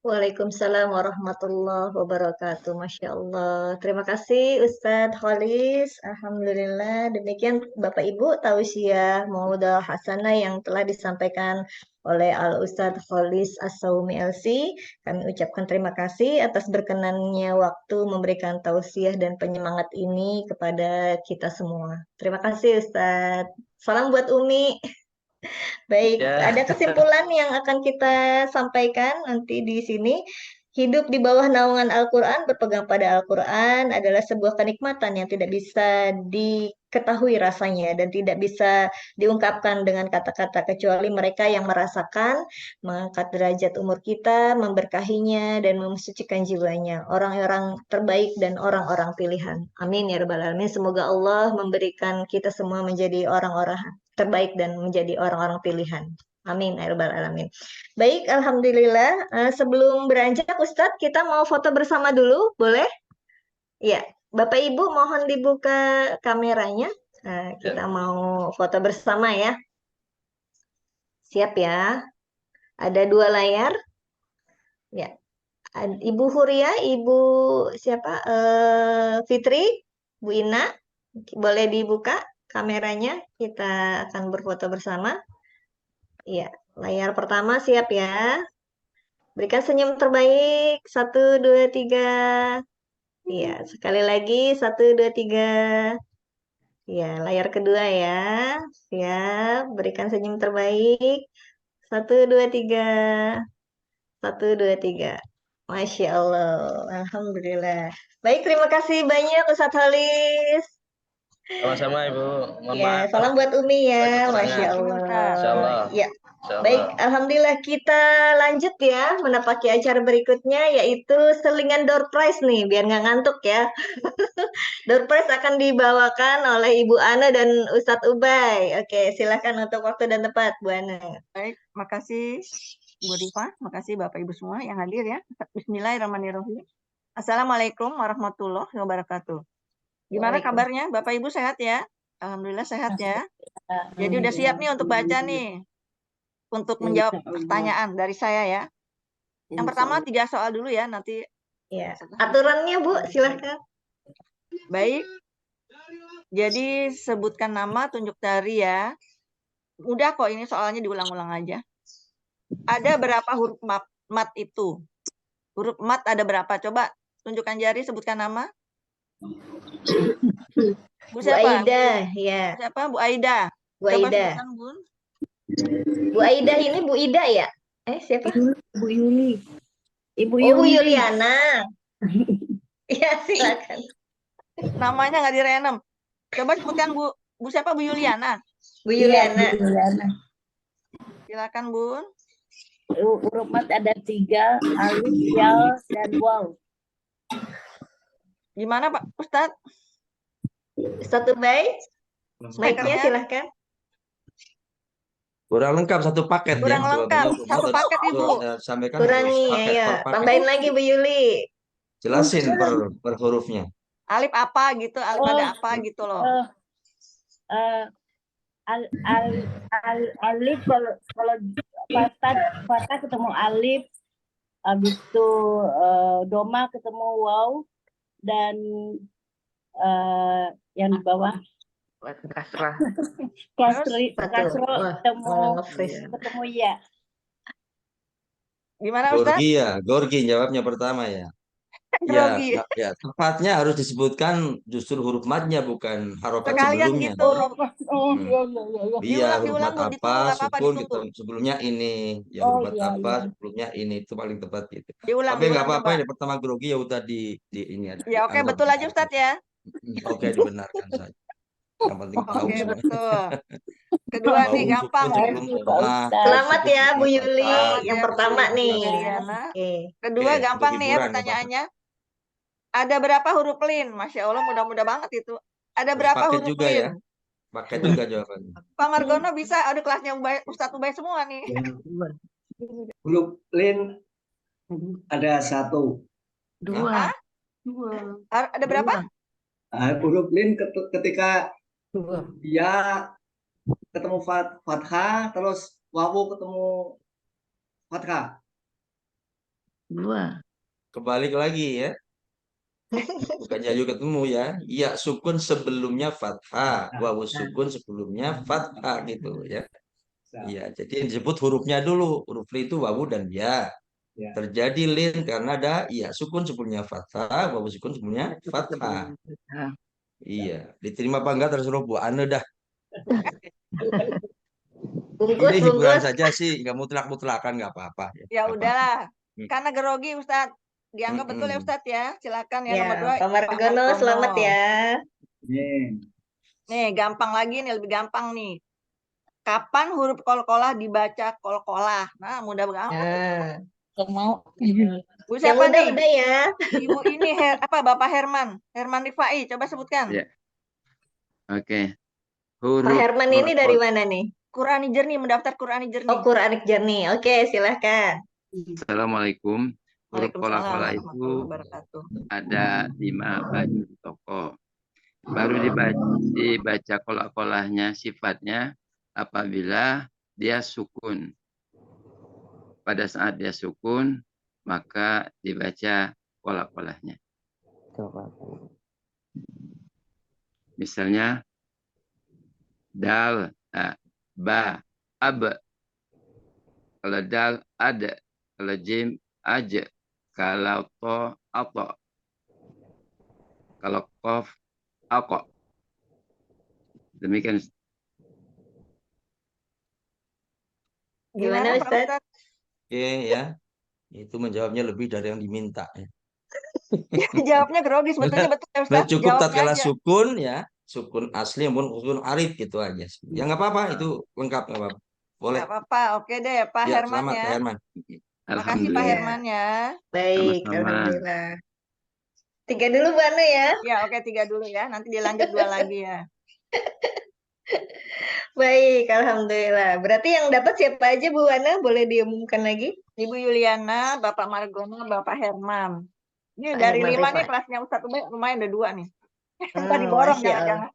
Waalaikumsalam warahmatullahi wabarakatuh. Masya Allah. Terima kasih Ustadz Kholis. Alhamdulillah. Demikian Bapak Ibu tausiah Maudah Hasanah yang telah disampaikan oleh Al Ustadz Kholis As-Saumi LC. Kami ucapkan terima kasih atas berkenannya waktu memberikan tausiah dan penyemangat ini kepada kita semua. Terima kasih Ustadz. Salam buat Umi. Baik, Ya. ada kesimpulan yang akan kita sampaikan nanti di sini. Hidup di bawah naungan Al-Quran, berpegang pada Al-Quran adalah sebuah kenikmatan yang tidak bisa diketahui rasanya dan tidak bisa diungkapkan dengan kata-kata kecuali mereka yang merasakan, mengangkat derajat umur kita, memberkahinya, dan mensucikan jiwanya. Orang-orang terbaik dan orang-orang pilihan. Amin ya Rabbal Alamin. Semoga Allah memberikan kita semua menjadi orang-orang terbaik dan menjadi orang-orang pilihan. Amin ya Rabbal Alamin. Baik, Alhamdulillah. Sebelum beranjak, Ustadz, kita mau foto bersama dulu, boleh? Ya, Bapak Ibu mohon dibuka kameranya. Kita mau foto bersama ya. Siap ya? Ada 2 layar. Ya, Ibu Huria, Ibu siapa? Fitri, Bu Ina, boleh dibuka kameranya. Kita akan berfoto bersama. Iya, layar pertama siap ya. Berikan senyum terbaik. 1, 2, 3. Iya, sekali lagi. 1, 2, 3. Iya, layar kedua ya. Siap. Berikan senyum terbaik. 1, 2, 3. 1, 2, 3. Masya Allah. Alhamdulillah. Baik, terima kasih banyak Ustadz Halis. Sama-sama Ibu. Mohon Ya, maaf. salam buat Umi ya. Kekurangan. Masya Allah. Insyaallah. Ya. Insyaallah. Baik, Alhamdulillah kita lanjut ya menapaki acara berikutnya yaitu selingan door prize nih, biar nggak ngantuk ya. Door prize akan dibawakan oleh Ibu Ana dan Ustadz Ubay. Oke, silakan untuk waktu dan tempat, Bu Ana. Baik, makasih Bu Rifa, makasih Bapak Ibu semua yang hadir ya. Bismillahirrahmanirrahim. Assalamualaikum warahmatullahi wabarakatuh. Gimana kabarnya? Bapak Ibu sehat ya? Alhamdulillah sehat ya. Jadi udah siap nih untuk baca nih. Untuk menjawab pertanyaan dari saya ya. Yang pertama 3 soal dulu ya, nanti. Ya, aturannya Bu, silahkan. Baik. Jadi sebutkan nama, tunjuk dari ya. Udah kok, ini soalnya diulang-ulang aja. Ada berapa huruf mat itu? Huruf mat ada berapa? Coba tunjukkan jari, sebutkan nama. Bu siapa? Bu Aida, ya. Bu siapa? Bu Aida. Bu Coba Aida. sebutkan, Bun. Bu Aida ini Bu Ida ya? Siapa? Bu Yuli. Ibu Oh, Bu Yuli. Yuliana. Ya, silakan. Namanya nggak direnem. Coba sebutkan Bu siapa? Bu Yuliana. Bu Yuliana. Juliana. Silakan, Bun. Huruf mat ada 3, alif, ya, dan waw. Gimana Pak Ustadz? Ustadz Ubay, mic-nya silahkan. Kurang lengkap satu paket Kurang ya. lengkap, satu paket Ibu. Sampaikan Kurangi, paket ayo. per paket. Tambahin lagi Bu Yuli. Jelasin per hurufnya. Alif apa gitu, alif ada apa gitu loh. Alif kalau fatah ketemu alif, habis itu doma ketemu waw, dan yang di bawah Kasrah. kasro ketemu ya. Gimana Ustadz? Gorgi jawabnya pertama ya. Grogi. Ya, tepatnya harus disebutkan justru huruf matnya bukan harokat Sekalian sebelumnya. gitu. Iya, huruf Diulang, mat ditunggu, nggak apa-apa, sukun ditunggu. gitu. Sebelumnya ini, ya huruf mat apa, sebelumnya ini, itu paling tepat gitu. Diulang, Tapi nggak diulang, apa-apa, coba. yang pertama grogi ya udah di ini ada. Ya oke, betul aja Ustadz ya. Oke, dibenarkan saja. Yang penting tahu Oke, semua. betul. Kedua nih gampang. Selamat ya Bu Yuli, Selamat yang ya, pertama Bu nih. Yuliana. Oke. Kedua Oke, gampang untuk nih ya hiburan, pertanyaannya. Ada berapa huruf lin? Masya Allah, mudah-mudah banget itu. Ada Terus berapa paket huruf juga lin? ya. Paket juga jawabannya. Pak Margono bisa, ada kelasnya Ustadz Ubay semua nih. Huruf lin ada 1. 2. Ada berapa? Huruf lin ketika dia ketemu fathah, terus wawu ketemu fathah. Dua. Kebalik lagi ya. Bukannya yuk ketemu ya. Ya sukun sebelumnya fathah. Wawu sukun sebelumnya fathah gitu ya. Iya, jadi yang disebut hurufnya dulu. Huruf li itu wawu dan ya. Terjadi lin karena ada ya sukun sebelumnya fathah, wawu sukun sebelumnya fathah. Iya, diterima apa enggak terserah Bu Ane dah. Bungkus, Ini hiburan bungkus. saja sih, nggak mutlak-mutlakan nggak apa-apa. Ya Nggak apa-apa. udahlah. Karena grogi Ustadz. Dianggap betul ya Mm-mm. Ustadz ya. Silakan ya Ya, nomor 2 Pak Margono, selamat ya. Nih, gampang lagi nih, lebih gampang nih. Kapan huruf kolkolah dibaca kolkolah? Nah, mudah banget. Nah, Mau. Bu yang siapa nih? udah ya. Ibu ini Bapak Herman Rifai, coba sebutkan. Ya, oke. Pak Huruf Herman ini dari mana nih? Qur'ani Jernih, mendaftar Qur'ani Jernih. Oh, Quranik Jernih. Oke, silahkan. Assalamualaikum. Huruf Waalaikumsalam kola-kola itu warahmatullahi wabarakatuh. ada 5 baju di toko. Baru dibaca kola-kolahnya sifatnya apabila dia sukun. Pada saat dia sukun, maka dibaca kola-kolahnya. Misalnya, dal, ba, ab. Kalau dal, ada. Kalau jim, aja. Kalau to, apa. Kalau kof, ako. Demikian. Gimana Ustaz? Oke ya, itu menjawabnya lebih dari yang diminta ya. Jawabnya grogi, sebetulnya betul ya Nah, Ustaz. cukup Jawabnya tatkala aja. sukun ya, sukun asli maupun sukun arif gitu aja. Ya nggak apa-apa, itu lengkap nggak apa-apa. Boleh. Nggak apa-apa, oke deh Pak Ya, Herman selamat ya. Pak Herman. Makasih Pak Herman ya. Baik, Sama-sama. alhamdulillah. 3 dulu Bu Anu ya. Ya oke 3 dulu ya, nanti dilanjut 2 lagi ya. Baik, alhamdulillah. Berarti yang dapat siapa aja Bu Ana? Boleh diumumkan lagi? Ibu Yuliana, Bapak Margono, Bapak Herman. Ini Pak dari Herman 5 nih Rifai. kelasnya Ustadz Ubay lumayan ada 2 nih. Tadi borong Masya Allah. jangan-jangan.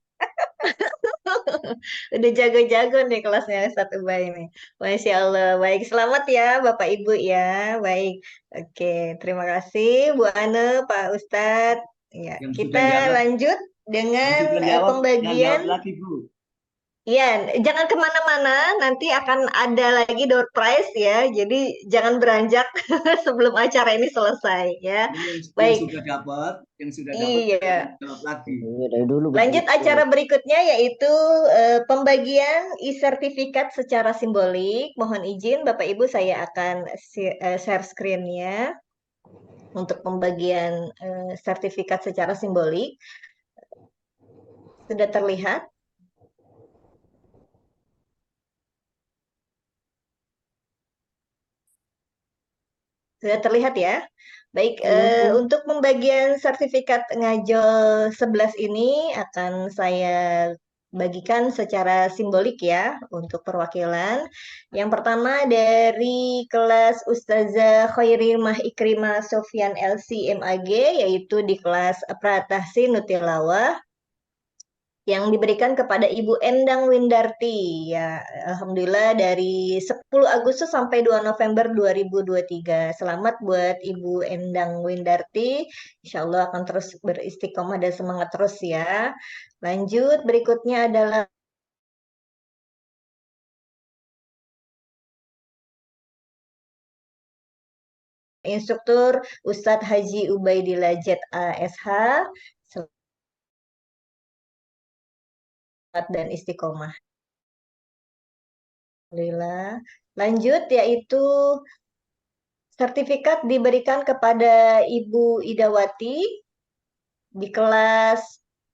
Udah jago-jago nih kelasnya Ustadz Ubay ini. Masya Allah. Baik, selamat ya Bapak Ibu ya. Baik. Oke, terima kasih Bu Ana, Pak Ustadz. Ya, Yang kita sudah jawab, lanjut dengan yang sudah jawab, pembagian. jawab lagi Bu. Iya, jangan kemana-mana, nanti akan ada lagi door prize ya, jadi jangan beranjak sebelum acara ini selesai ya. Yang Baik, sudah dapat, iya. jawab lagi. Lanjut acara berikutnya yaitu pembagian e-sertifikat secara simbolik. Mohon izin Bapak Ibu, saya akan share screen-nya untuk pembagian sertifikat secara simbolik. Sudah terlihat? Sudah terlihat ya? Baik, untuk pembagian sertifikat ngajol 11 ini akan saya bagikan secara simbolik ya untuk perwakilan. Yang pertama dari kelas Ustazah Khairimah Ikrimah Sofyan LC MAG, yaitu di kelas Pratahsin Nutilawah, yang diberikan kepada Ibu Endang Windarti. Ya, alhamdulillah dari 10 Agustus sampai 2 November 2023. Selamat buat Ibu Endang Windarti. Insya Allah akan terus beristiqomah dan semangat terus ya. Lanjut, berikutnya adalah instruktur Ustadz Haji Ubaidillah ZASH. Dan istiqomah. Alhamdulillah. Lanjut yaitu sertifikat diberikan kepada Ibu Idawati di kelas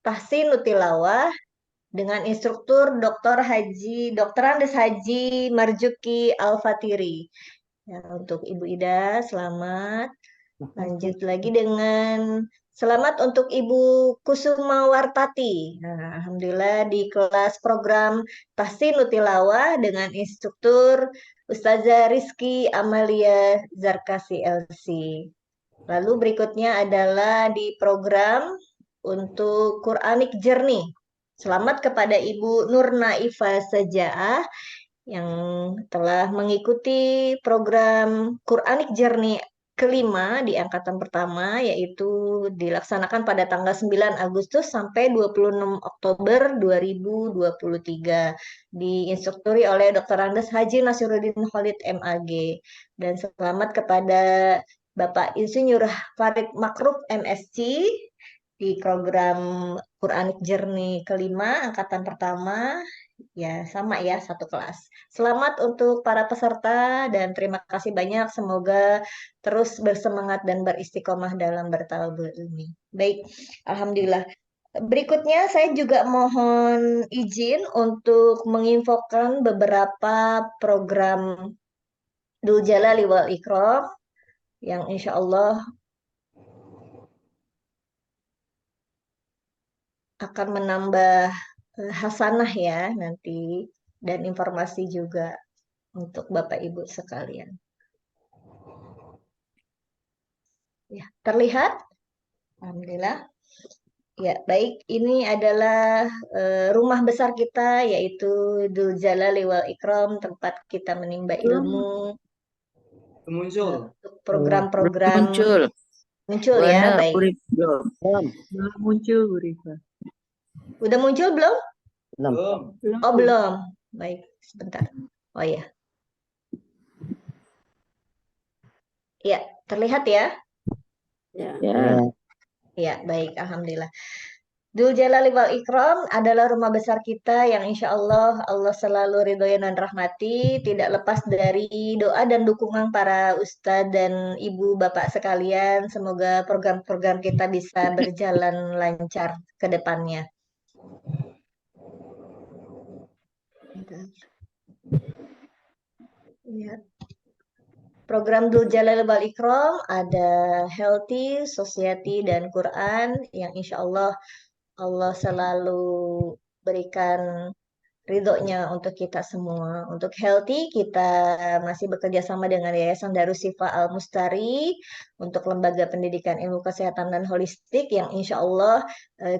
Tahsin Nutilawah dengan instruktur Dr. Andes Haji Marjuki Al-Fatiri. Ya, untuk Ibu Ida, selamat. Lanjut lagi dengan selamat untuk Ibu Kusuma Wartati. Nah, alhamdulillah di kelas program Tahsin Nutilawah dengan instruktur Ustazah Rizky Amalia Zarkasi LC. Lalu berikutnya adalah di program untuk Quranik Jernih. Selamat kepada Ibu Nur Naifa Sajaah yang telah mengikuti program Quranik Jernih kelima di angkatan pertama, yaitu dilaksanakan pada tanggal 9 Agustus sampai 26 Oktober 2023. Diinstrukturi oleh Dr. Andes Haji Nasiruddin Khalid MAG. Dan selamat kepada Bapak Insinyur Farid Makruf MSc di program Quranic Journey kelima, angkatan pertama. Ya, sama ya, satu kelas. Selamat untuk para peserta dan terima kasih banyak. Semoga terus bersemangat dan beristiqomah dalam bertalabul ilmi. Baik, Alhamdulillah. Berikutnya saya juga mohon izin untuk menginfokan beberapa program Dzul Jalali wal Ikram yang insya Allah akan menambah hasanah ya nanti dan informasi juga untuk Bapak Ibu sekalian. Ya, terlihat? Alhamdulillah. Ya, baik. Ini adalah rumah besar kita, yaitu Dzul Jalali wal Ikram, tempat kita menimba ilmu. Muncul. Untuk program-program muncul ya, baik. Belum muncul, Bu Rifa. Udah muncul belum? Belum. Oh, belum. Baik, sebentar. Oh ya. Ya, terlihat ya? Ya. Ya, baik. Alhamdulillah. Dzul Jalali wal Ikram adalah rumah besar kita yang insya Allah Allah selalu ridhoi dan rahmati, tidak lepas dari doa dan dukungan para ustadz dan ibu bapak sekalian. Semoga program-program kita bisa berjalan lancar ke depannya. Ya. Program Dzul Jalali wal Ikram ada Healthy, Society, dan Quran yang insya Allah Allah selalu berikan ridhonya untuk kita semua. Untuk Healthy, kita masih bekerja sama dengan Yayasan Darushifa Al-Mustari untuk Lembaga Pendidikan Ilmu Kesehatan dan Holistik yang insya Allah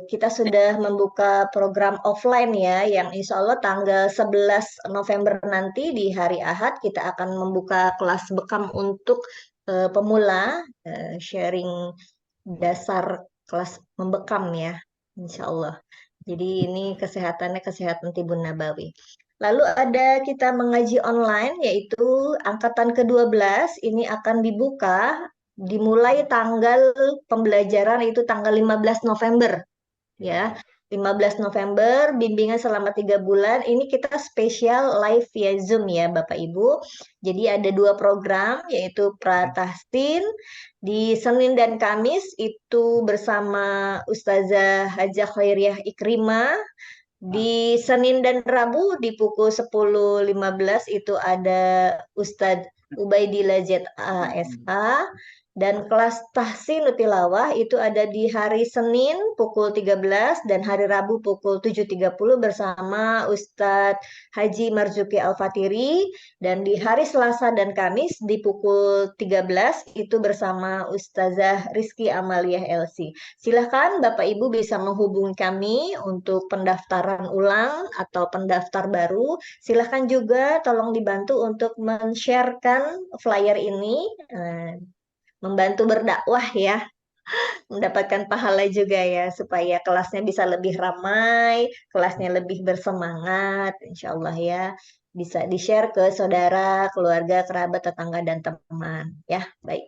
kita sudah membuka program offline ya, yang insya Allah tanggal 11 November nanti di hari Ahad kita akan membuka kelas bekam untuk pemula, sharing dasar kelas membekam ya, insya Allah. Jadi ini kesehatannya kesehatan Tibun Nabawi. Lalu ada kita mengaji online yaitu angkatan ke-12 ini akan dibuka dimulai tanggal pembelajaran itu tanggal 15 November ya. 15 November bimbingan selama 3 bulan ini kita spesial live via Zoom ya Bapak Ibu. Jadi ada 2 program yaitu Pratahsin di Senin dan Kamis itu bersama Ustazah Hajah Khairiyah Ikrimah. Di Senin dan Rabu di pukul 10.15 itu ada Ustadz Ubaidillah ZASH. Dan kelas tahsin tilawah itu ada di hari Senin pukul 13 dan hari Rabu pukul 7.30 bersama Ustadz Haji Marzuki Al-Fatiri. Dan di hari Selasa dan Kamis di pukul 13 itu bersama Ustazah Rizky Amaliah LC. Silahkan Bapak Ibu bisa menghubungi kami untuk pendaftaran ulang atau pendaftar baru. Silahkan juga tolong dibantu untuk men-sharekan flyer ini. Membantu berdakwah ya, mendapatkan pahala juga ya, supaya kelasnya bisa lebih ramai, kelasnya lebih bersemangat, insya Allah ya, bisa di-share ke saudara, keluarga, kerabat, tetangga, dan teman ya. Baik,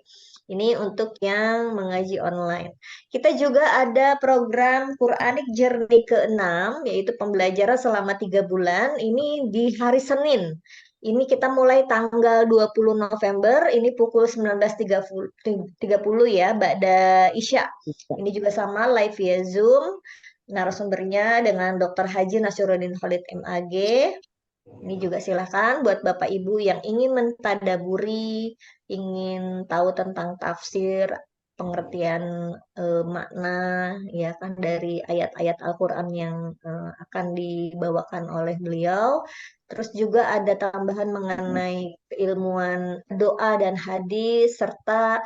ini untuk yang mengaji online. Kita juga ada program Quranic Journey ke-6, yaitu pembelajaran selama 3 bulan, ini di hari Senin. Ini kita mulai tanggal 20 November, ini pukul 19.30 ya, Ba'da Isya. Ini juga sama live via Zoom. Narasumbernya dengan Dr. Haji Nasiruddin Khalid MAG. Ini juga silakan buat Bapak Ibu yang ingin mentadaburi, ingin tahu tentang tafsir, pengertian makna ya kan dari ayat-ayat Al-Qur'an yang akan dibawakan oleh beliau. Terus juga ada tambahan mengenai keilmuan doa dan hadis serta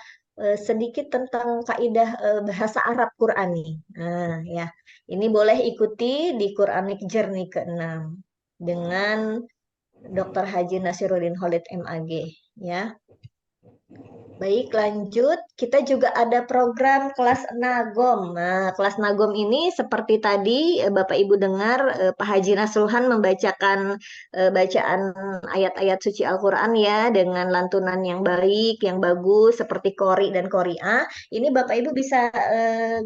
sedikit tentang kaidah bahasa Arab Qur'ani. Nah, ya. Ini boleh ikuti di Quranic Journey ke-6 dengan Dr. Haji Nasiruddin Khalid MAG ya. Baik, lanjut. Kita juga ada program kelas Nagom. Nah, kelas Nagom ini seperti tadi Bapak Ibu dengar Pak Haji Nasruhan membacakan bacaan ayat-ayat suci Al-Quran ya dengan lantunan yang baik, yang bagus seperti Qori dan Qori'ah. Ini Bapak Ibu bisa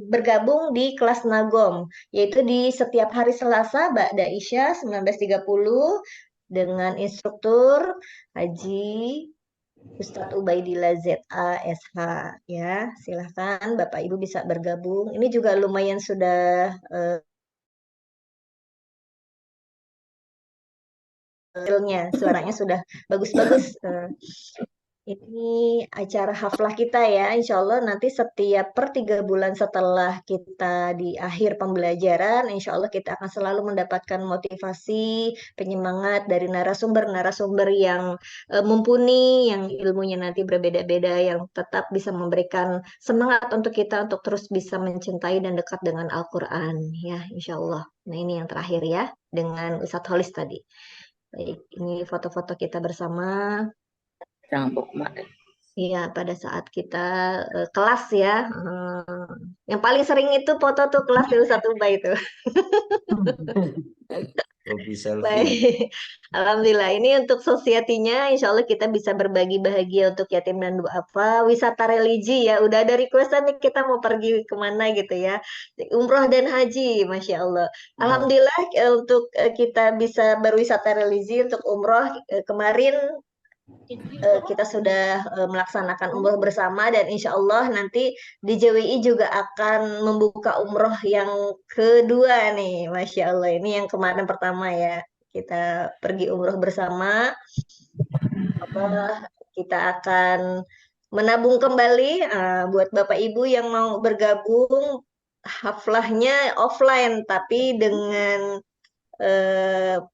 bergabung di kelas Nagom, yaitu di setiap hari Selasa Ba'da Isya 19.30 dengan instruktur Haji Ustadz Ubaidillah ZA SH ya, silahkan Bapak Ibu bisa bergabung. Ini juga lumayan sudah suaranya sudah bagus-bagus. Ini acara haflah kita ya, insya Allah nanti setiap per 3 bulan setelah kita di akhir pembelajaran, insya Allah kita akan selalu mendapatkan motivasi, penyemangat dari narasumber-narasumber yang mumpuni, yang ilmunya nanti berbeda-beda, yang tetap bisa memberikan semangat untuk kita untuk terus bisa mencintai dan dekat dengan Al-Quran ya, insya Allah. Nah ini yang terakhir ya, dengan Ustadz Holis tadi. Baik, ini foto-foto kita bersama. Iya, pada saat kita kelas ya. Yang paling sering itu foto tuh kelas di Ustadz Ubay itu. Hobi selfie. Baik, Alhamdulillah. Ini untuk sosiatinya, insya Allah kita bisa berbagi bahagia untuk yatim dan duafa. Wisata religi ya, udah ada requestan nih kita mau pergi kemana gitu ya. Umroh dan haji, Masya Allah. Alhamdulillah untuk kita bisa berwisata religi untuk umroh kemarin kita sudah melaksanakan umroh bersama dan insya Allah nanti di JWI juga akan membuka umroh yang kedua nih, Masya Allah. Ini yang kemarin pertama ya, kita pergi umroh bersama. Kita akan menabung kembali buat Bapak Ibu yang mau bergabung haflahnya offline tapi dengan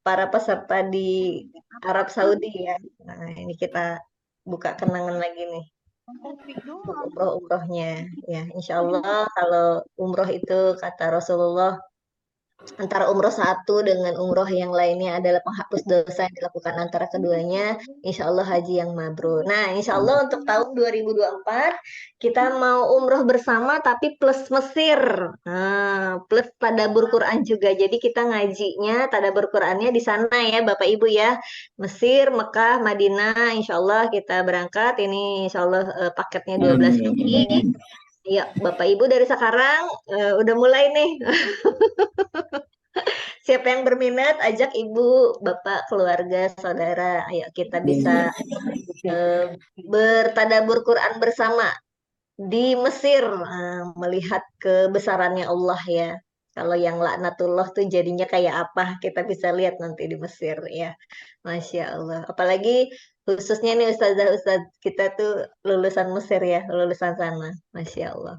para peserta di Arab Saudi ya. Nah, ini kita buka kenangan lagi nih untuk umroh-umrohnya. Ya, insya Allah kalau umroh itu kata Rasulullah antara umroh satu dengan umroh yang lainnya adalah penghapus dosa yang dilakukan antara keduanya, insya Allah haji yang mabrur. Nah, insya Allah untuk tahun 2024 kita mau umroh bersama tapi plus Mesir, plus tadabbur Quran juga. Jadi kita ngajinya tadabbur Qurannya di sana ya Bapak Ibu ya, Mesir, Mekah, Madinah, insya Allah kita berangkat. Ini insya Allah paketnya 12 hari. Ya, Bapak Ibu dari sekarang udah mulai nih. Siapa yang berminat, ajak ibu, bapak, keluarga, saudara. Ayo kita bisa bertadabbur Quran bersama di Mesir, melihat kebesarannya Allah ya. Kalau yang laknatullah tuh jadinya kayak apa, kita bisa lihat nanti di Mesir ya. Masya Allah. Apalagi khususnya nih ustazah-ustaz kita tuh lulusan Mesir ya, lulusan sana. Masya Allah.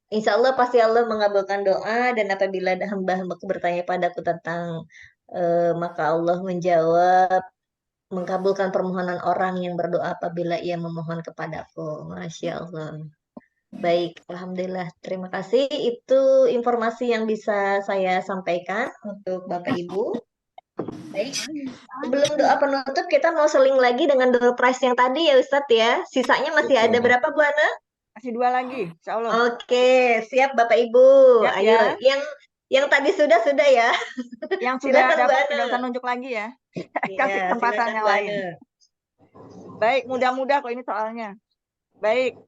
Insya Allah pasti Allah mengabulkan doa dan apabila ada hamba-hambaku bertanya padaku tentang maka Allah menjawab, mengabulkan permohonan orang yang berdoa apabila ia memohon kepadaku. Masya Allah. Baik, Alhamdulillah. Terima kasih. Itu informasi yang bisa saya sampaikan untuk Bapak Ibu. Baik, sebelum doa penutup kita mau seling lagi dengan door prize yang tadi ya Ustadz ya. Sisanya masih ada berapa Bu Ana? Masih 2 lagi, insya Allah. Oke, siap Bapak Ibu. Siap, ayo, ya. yang tadi sudah ya. Yang sudah Silakan, dapat Bu tidak Ana. usah nunjuk lagi ya. Iya, Kasih kesempatan silakan, yang Bu lain. Ana. Baik, mudah-mudah kok ini soalnya. Baik.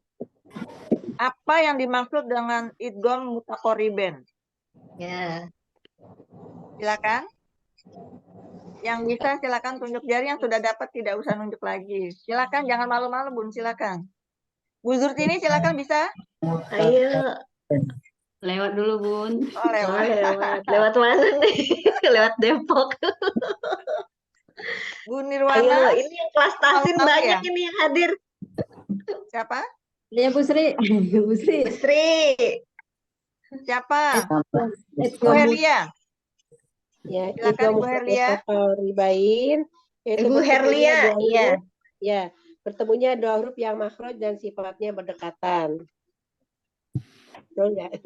Apa yang dimaksud dengan idgham mutaqaribain? Ya. Silakan. Yang bisa silakan tunjuk jari, yang sudah dapat tidak usah nunjuk lagi. Silakan, jangan malu-malu Bun, silakan. Bu Zurtini silakan bisa? Ayo. Lewat dulu, Bun. Oh, lewat. Lewat mana nih? Lewat Depok. Bu Nirwana. Ayo, ini yang kelas tahsin banyak ya? ini yang hadir. Siapa? Dia Bu Sri. Bu Sri. Bu Sri. Siapa? Bu Herlia. Ya, silakan Bu Herlia. Ibu Herlia, iya. Ya, bertemunya dua huruf yang makhraj dan sifatnya berdekatan. Betul nggak?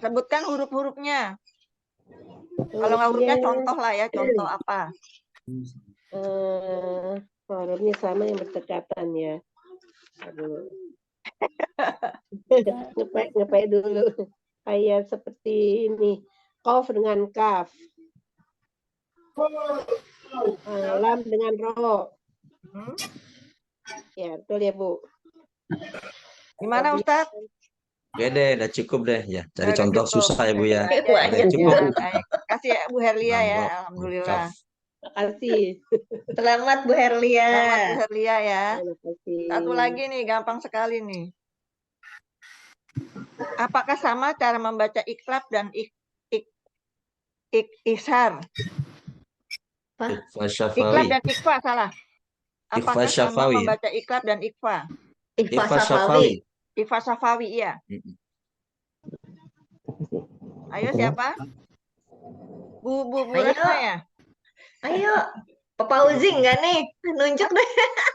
Sebutkan huruf-hurufnya. Kalau nggak hurufnya contoh lah ya, contoh apa? Hurufnya sama yang berdekatan ya. Aduh. Ngepe dulu. Kayak seperti ini. Qaf dengan kaf. Lam dengan ro. Ya, betul ya, Bu. Gimana Ustadz? Oke deh, udah cukup deh ya. Cari Udah contoh cukup. susah ya Bu ya. Ya, Udah cukup. ya, baik. Kasih ya, Bu Herlia ya, Mantap. alhamdulillah. Makasih. Selamat Bu Herlia. Selamat Bu Herlia ya. Makasih. Satu lagi nih, gampang sekali nih. Apakah sama cara membaca iklab dan ishar? Ikhfa Iklab Syafawi. dan ikfa salah. Ikhfa Apakah sama Syafawi. membaca iklab dan ikfa? Ikhfa Ikhfa Safawi. Syafawi. Ikfa Safawi, iya. Ayo siapa? Bu Ayo. Rasma ya? Ayo. Papa Uzi enggak nih? Nunjuk deh.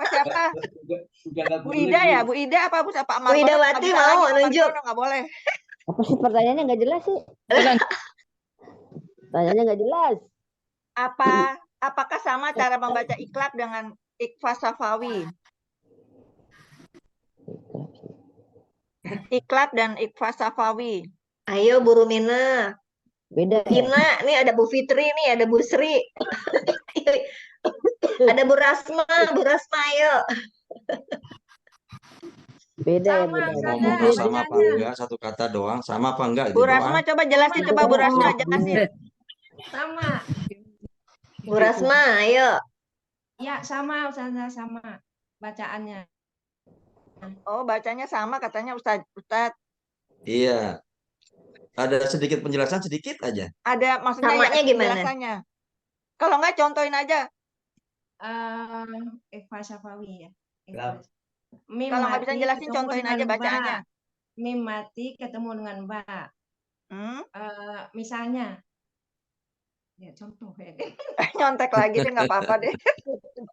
Siapa? Bu Ida ya? Bu Ida apa Bu Pak Bu Ida Wati mau nunjuk. Nggak boleh. Apa sih pertanyaannya nggak jelas sih? Pertanyaannya nggak jelas. Apakah sama cara membaca iklab dengan ikfa Safawi? Iklab dan ikfa Safawi. Ayo Bu Rumina. Beda. Tina, nih ada Bu Fitri nih, ada Bu Sri. Ada Bu Rasma, ayo. Beda ya, Sama, beda. Ngomongnya sama apa enggak? Satu kata doang. Sama apa enggak? Bu Itu Rasma doang. coba jelasin, coba Bu Rasma jelasin. Sama. Bu Rasma, ayo. Ya, sama Ustazah, sama bacaannya. Oh, bacanya sama katanya Ustadz. Iya. Ada sedikit penjelasan sedikit aja. Ada maksudnya Samanya ya, gimana? penjelasannya. Kalau nggak contohin aja. Ikhfa Syafawi ya. Kalau nggak bisa jelasin contohin aja bacaannya. Mim mati ketemu dengan ba. Misalnya. Ya, contoh ya. Nyontek lagi deh, nggak apa-apa deh.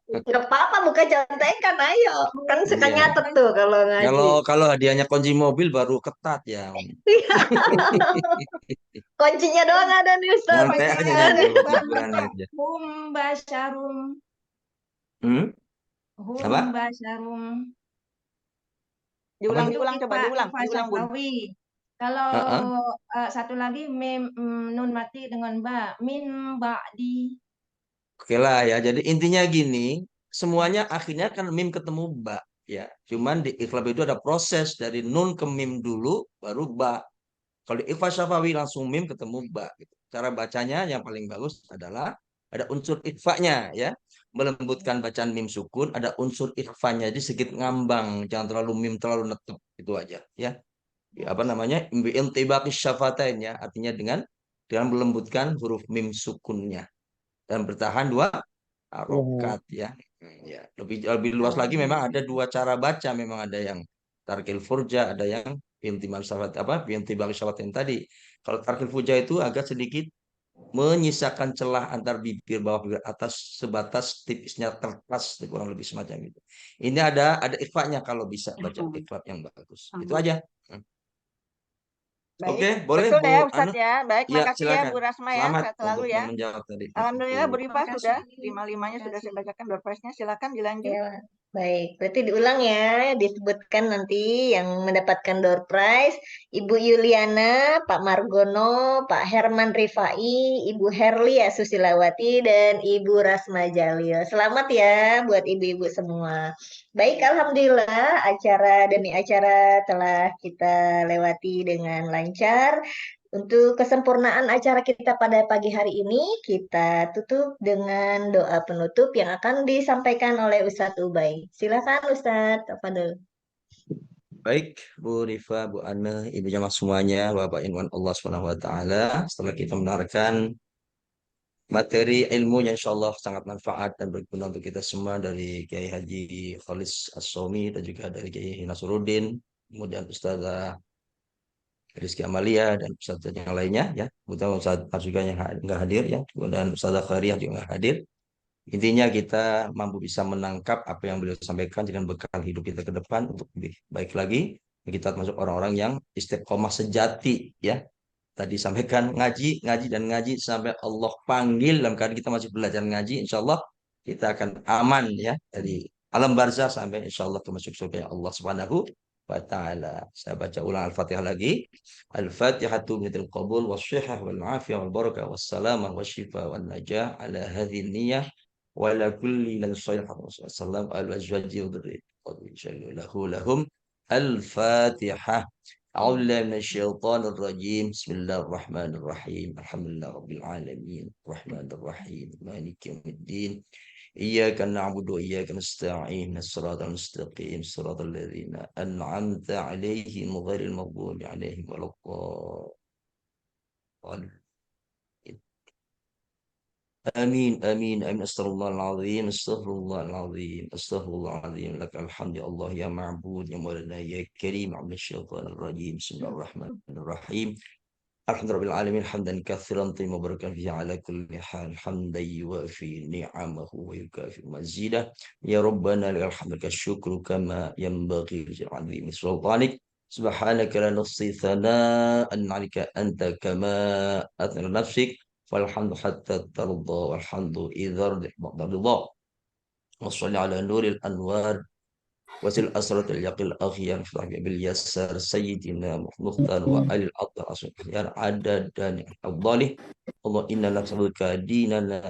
Nggak apa-apa, bukan contekan, ayo. Kan suka Iya. nyatet tuh kalau ngaji. Kalau hadiahnya kunci mobil baru ketat ya. Kuncinya doang ada nih Ustaz. Nyantai aja gitu, hiburan aja. Hum basyarum. Apa? Hum basyarum. Diulang coba diulang Bun. Kalau satu lagi mim nun mati dengan ba, min ba'di. Oke lah ya. Jadi intinya gini, semuanya akhirnya kan mim ketemu ba ya. Cuman di iklab itu ada proses dari nun ke mim dulu baru ba. Kalau di ikhfa syafawi langsung mim ketemu ba gitu. Cara bacanya yang paling bagus adalah ada unsur ikhfanya ya. Melembutkan bacaan mim sukun, ada unsur ikhfanya jadi sedikit ngambang, jangan terlalu mim terlalu netep, itu aja ya. Apa namanya? Intibaqis syafatain ya, artinya dengan melembutkan huruf mim sukunnya dan bertahan 2 harokat ya. Ya, lebih luas lagi memang ada 2 cara baca, memang ada yang tarkil furja, ada yang intibaq syafat intibaq syafatain tadi. Kalau tarkil furja itu agak sedikit menyisakan celah antar bibir bawah bibir atas sebatas tipisnya kertas, kurang lebih semacam itu. Ini ada ikhfanya kalau bisa baca ikhfa yang bagus. Itu aja. Baik. Oke, boleh Betul Bu ya Ustadz Anu? ya. Baik, Ya, makasih ya silakan. Bu Rasma ya. Selamat Sehat selalu untuk ya. menjawab tadi. Alhamdulillah Bu Rifah Terima sudah kasih. 5-5-nya sudah saya bacakan door prize-nya. Silakan dilanjut. Ya, baik. Berarti diulang ya, disebutkan nanti yang mendapatkan door prize. Ibu Yuliana, Pak Margono, Pak Herman Rifai, Ibu Herlia Susilawati, dan Ibu Rasma Jalil. Selamat ya buat ibu-ibu semua. Baik, alhamdulillah acara demi acara telah kita lewati dengan lancar. Untuk kesempurnaan acara kita pada pagi hari ini, kita tutup dengan doa penutup yang akan disampaikan oleh Ustadz Ubay. Silakan Ustadz, Tafadhol. Baik, Bu Rifa, Bu Ana, Ibu jamaah semuanya, Bapak Iman Allah Subhanahu wa taala. Setelah kita mendengarkan materi ilmu yang insya Allah sangat manfaat dan berguna untuk kita semua dari Kiai Haji Khalis As-Somi dan juga dari Kiai Nasruddin, kemudian Ustazah Rizky Amalia dan Ustazah yang lainnya ya. Kemudian Ustazah juga yang nggak hadir ya, kemudian Ustazah Khairiyah juga nggak hadir. Intinya kita mampu bisa menangkap apa yang beliau sampaikan dengan bekal hidup kita ke depan untuk lebih baik lagi. Kita termasuk orang-orang yang istiqomah sejati ya. Tadi sampaikan ngaji dan ngaji sampai Allah panggil dalam keadaan kita masih belajar ngaji, insya Allah kita akan aman ya dari alam barzah sampai insyaallah ke masuk surga Allah Subhanahu wa taala. Saya baca ulang Al-Fatihah lagi. Al-Fatihatu minal qabul wasyihah wal afiyah wal barakah wassalamah wasyifa wan najah ala hadhihi niyyah wa ala kulli lan salih sallam al azwaji wa dhurriyyati lahum Al-Fatihah. أعوذ بالله من الشيطان الرجيم بسم الله الرحمن الرحيم الحمد لله رب العالمين الرحمن الرحيم مالك يوم الدين إياك نعبد وإياك نستعين الصراط المستقيم صراط الذين أنعمت عليهم غير المغضوب عليهم ولا الضالين آمين آمين آمين أستغفر الله العظيم أستغفر الله العظيم أستغفر الله العظيم لك الحمد يا الله يا معبود يا مولانا يا كريم عبد الشيطان الرجيم بسم الله الرحمن الرحيم الحمد رب العالمين حمدا كثيرا طيبا مباركا فيه على كل حال حمدا يوافي نعمه ويكافئ مزيده يا ربنا لك الحمد لك الشكر كما ينبغي لعظيم سلطانك سبحانك لا نحصي ثناء عليك أنت كما أثنى نفسك والحمد حتى ترضى والحمد إذا رضي بعد الرضا وصل على نور الأنوار وسل أسرة اليقين الأخيار باليسار سيدنا مختار وآل الأطهر أصحاب عدد أفضاله الله إنا نسألك ديننا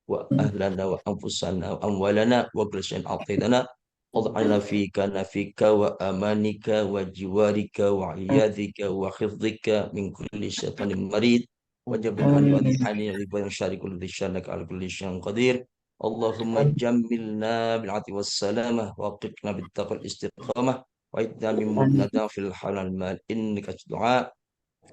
وأهلنا وأنفسنا وأموالنا وكل شيء أعطيتنا وضعنا فيك وأمانك وجوارك وعياذك وحفظك من كل شيطان مريض وجبرني وذيحني وذي شر كل ذي شأنك على كل شيء قدير اللهم جملنا بالعافية والسلامة ووفقنا بالتقوى والاستقامة وعدنا من مدنا في الحلال المال إنك الدعاء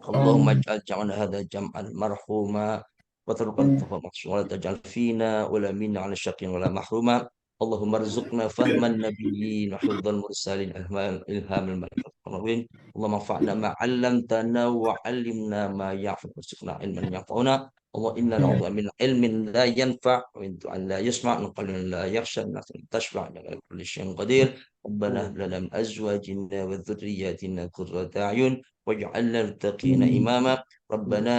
اللهم اجعل جمعنا هذا جمعا مرحوما وتركا مقصودا ولا تجعل فينا ولا منا على شقي ولا محروما اللهم ارزقنا فهم النبيين وحفظ المرسلين إلهام الملائكة اللهم انفعنا ما علمتنا وعلمنا ما ينفعنا وارزقنا علما ينفعنا الله إنا نعوذ من علم لا ينفع ومن دعاء لا يسمع من قلب لا يخشى من نفس تشفع على كل شيء قدير ربنا هب لنا من أزواجنا وذرياتنا قرة أعين واجعلنا للمتقين إماما ربنا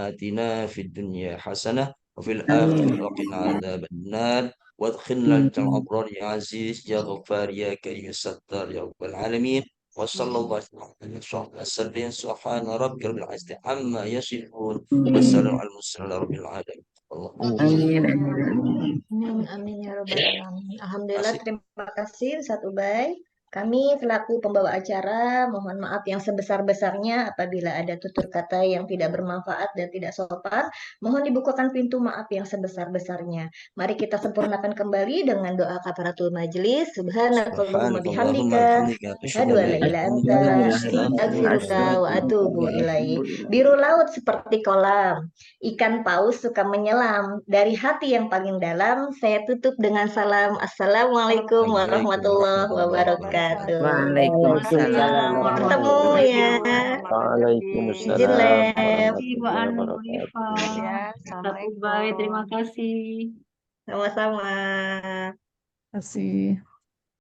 آتنا في الدنيا حسنة وفي الآخرة وقنا عذاب النار وادخلنا الجنة الأبرار يا عزيز يا غفار يا كريم يا ستار يا رب العالمين وصلى الله عليه وسلم سبحان ربك رب العزة عما يصفون والسلام على المرسلين رب العالمين Amin. Amin, amin ya robbal alamin. Alhamdulillah, terima kasih Ustadz Ubay. Kami selaku pembawa acara mohon maaf yang sebesar-besarnya apabila ada tutur kata yang tidak bermanfaat dan tidak sopan. Mohon dibukakan pintu maaf yang sebesar-besarnya. Mari kita sempurnakan kembali dengan doa kafaratul majelis. Subhanakallahumma bihamdika asyhadu an la ilaha illa anta astaghfiruka wa atubu ilaik. Biru laut seperti kolam, ikan paus suka menyelam. Dari hati yang paling dalam, saya tutup dengan salam. Assalamualaikum warahmatullahi wabarakatuh. Waalaikumsalam. Ketemu ya. Waalaikumsalam Izin lab. Ibu Anu, Iva, Ustaz Ubay, terima kasih. Sama-sama. Terima kasih.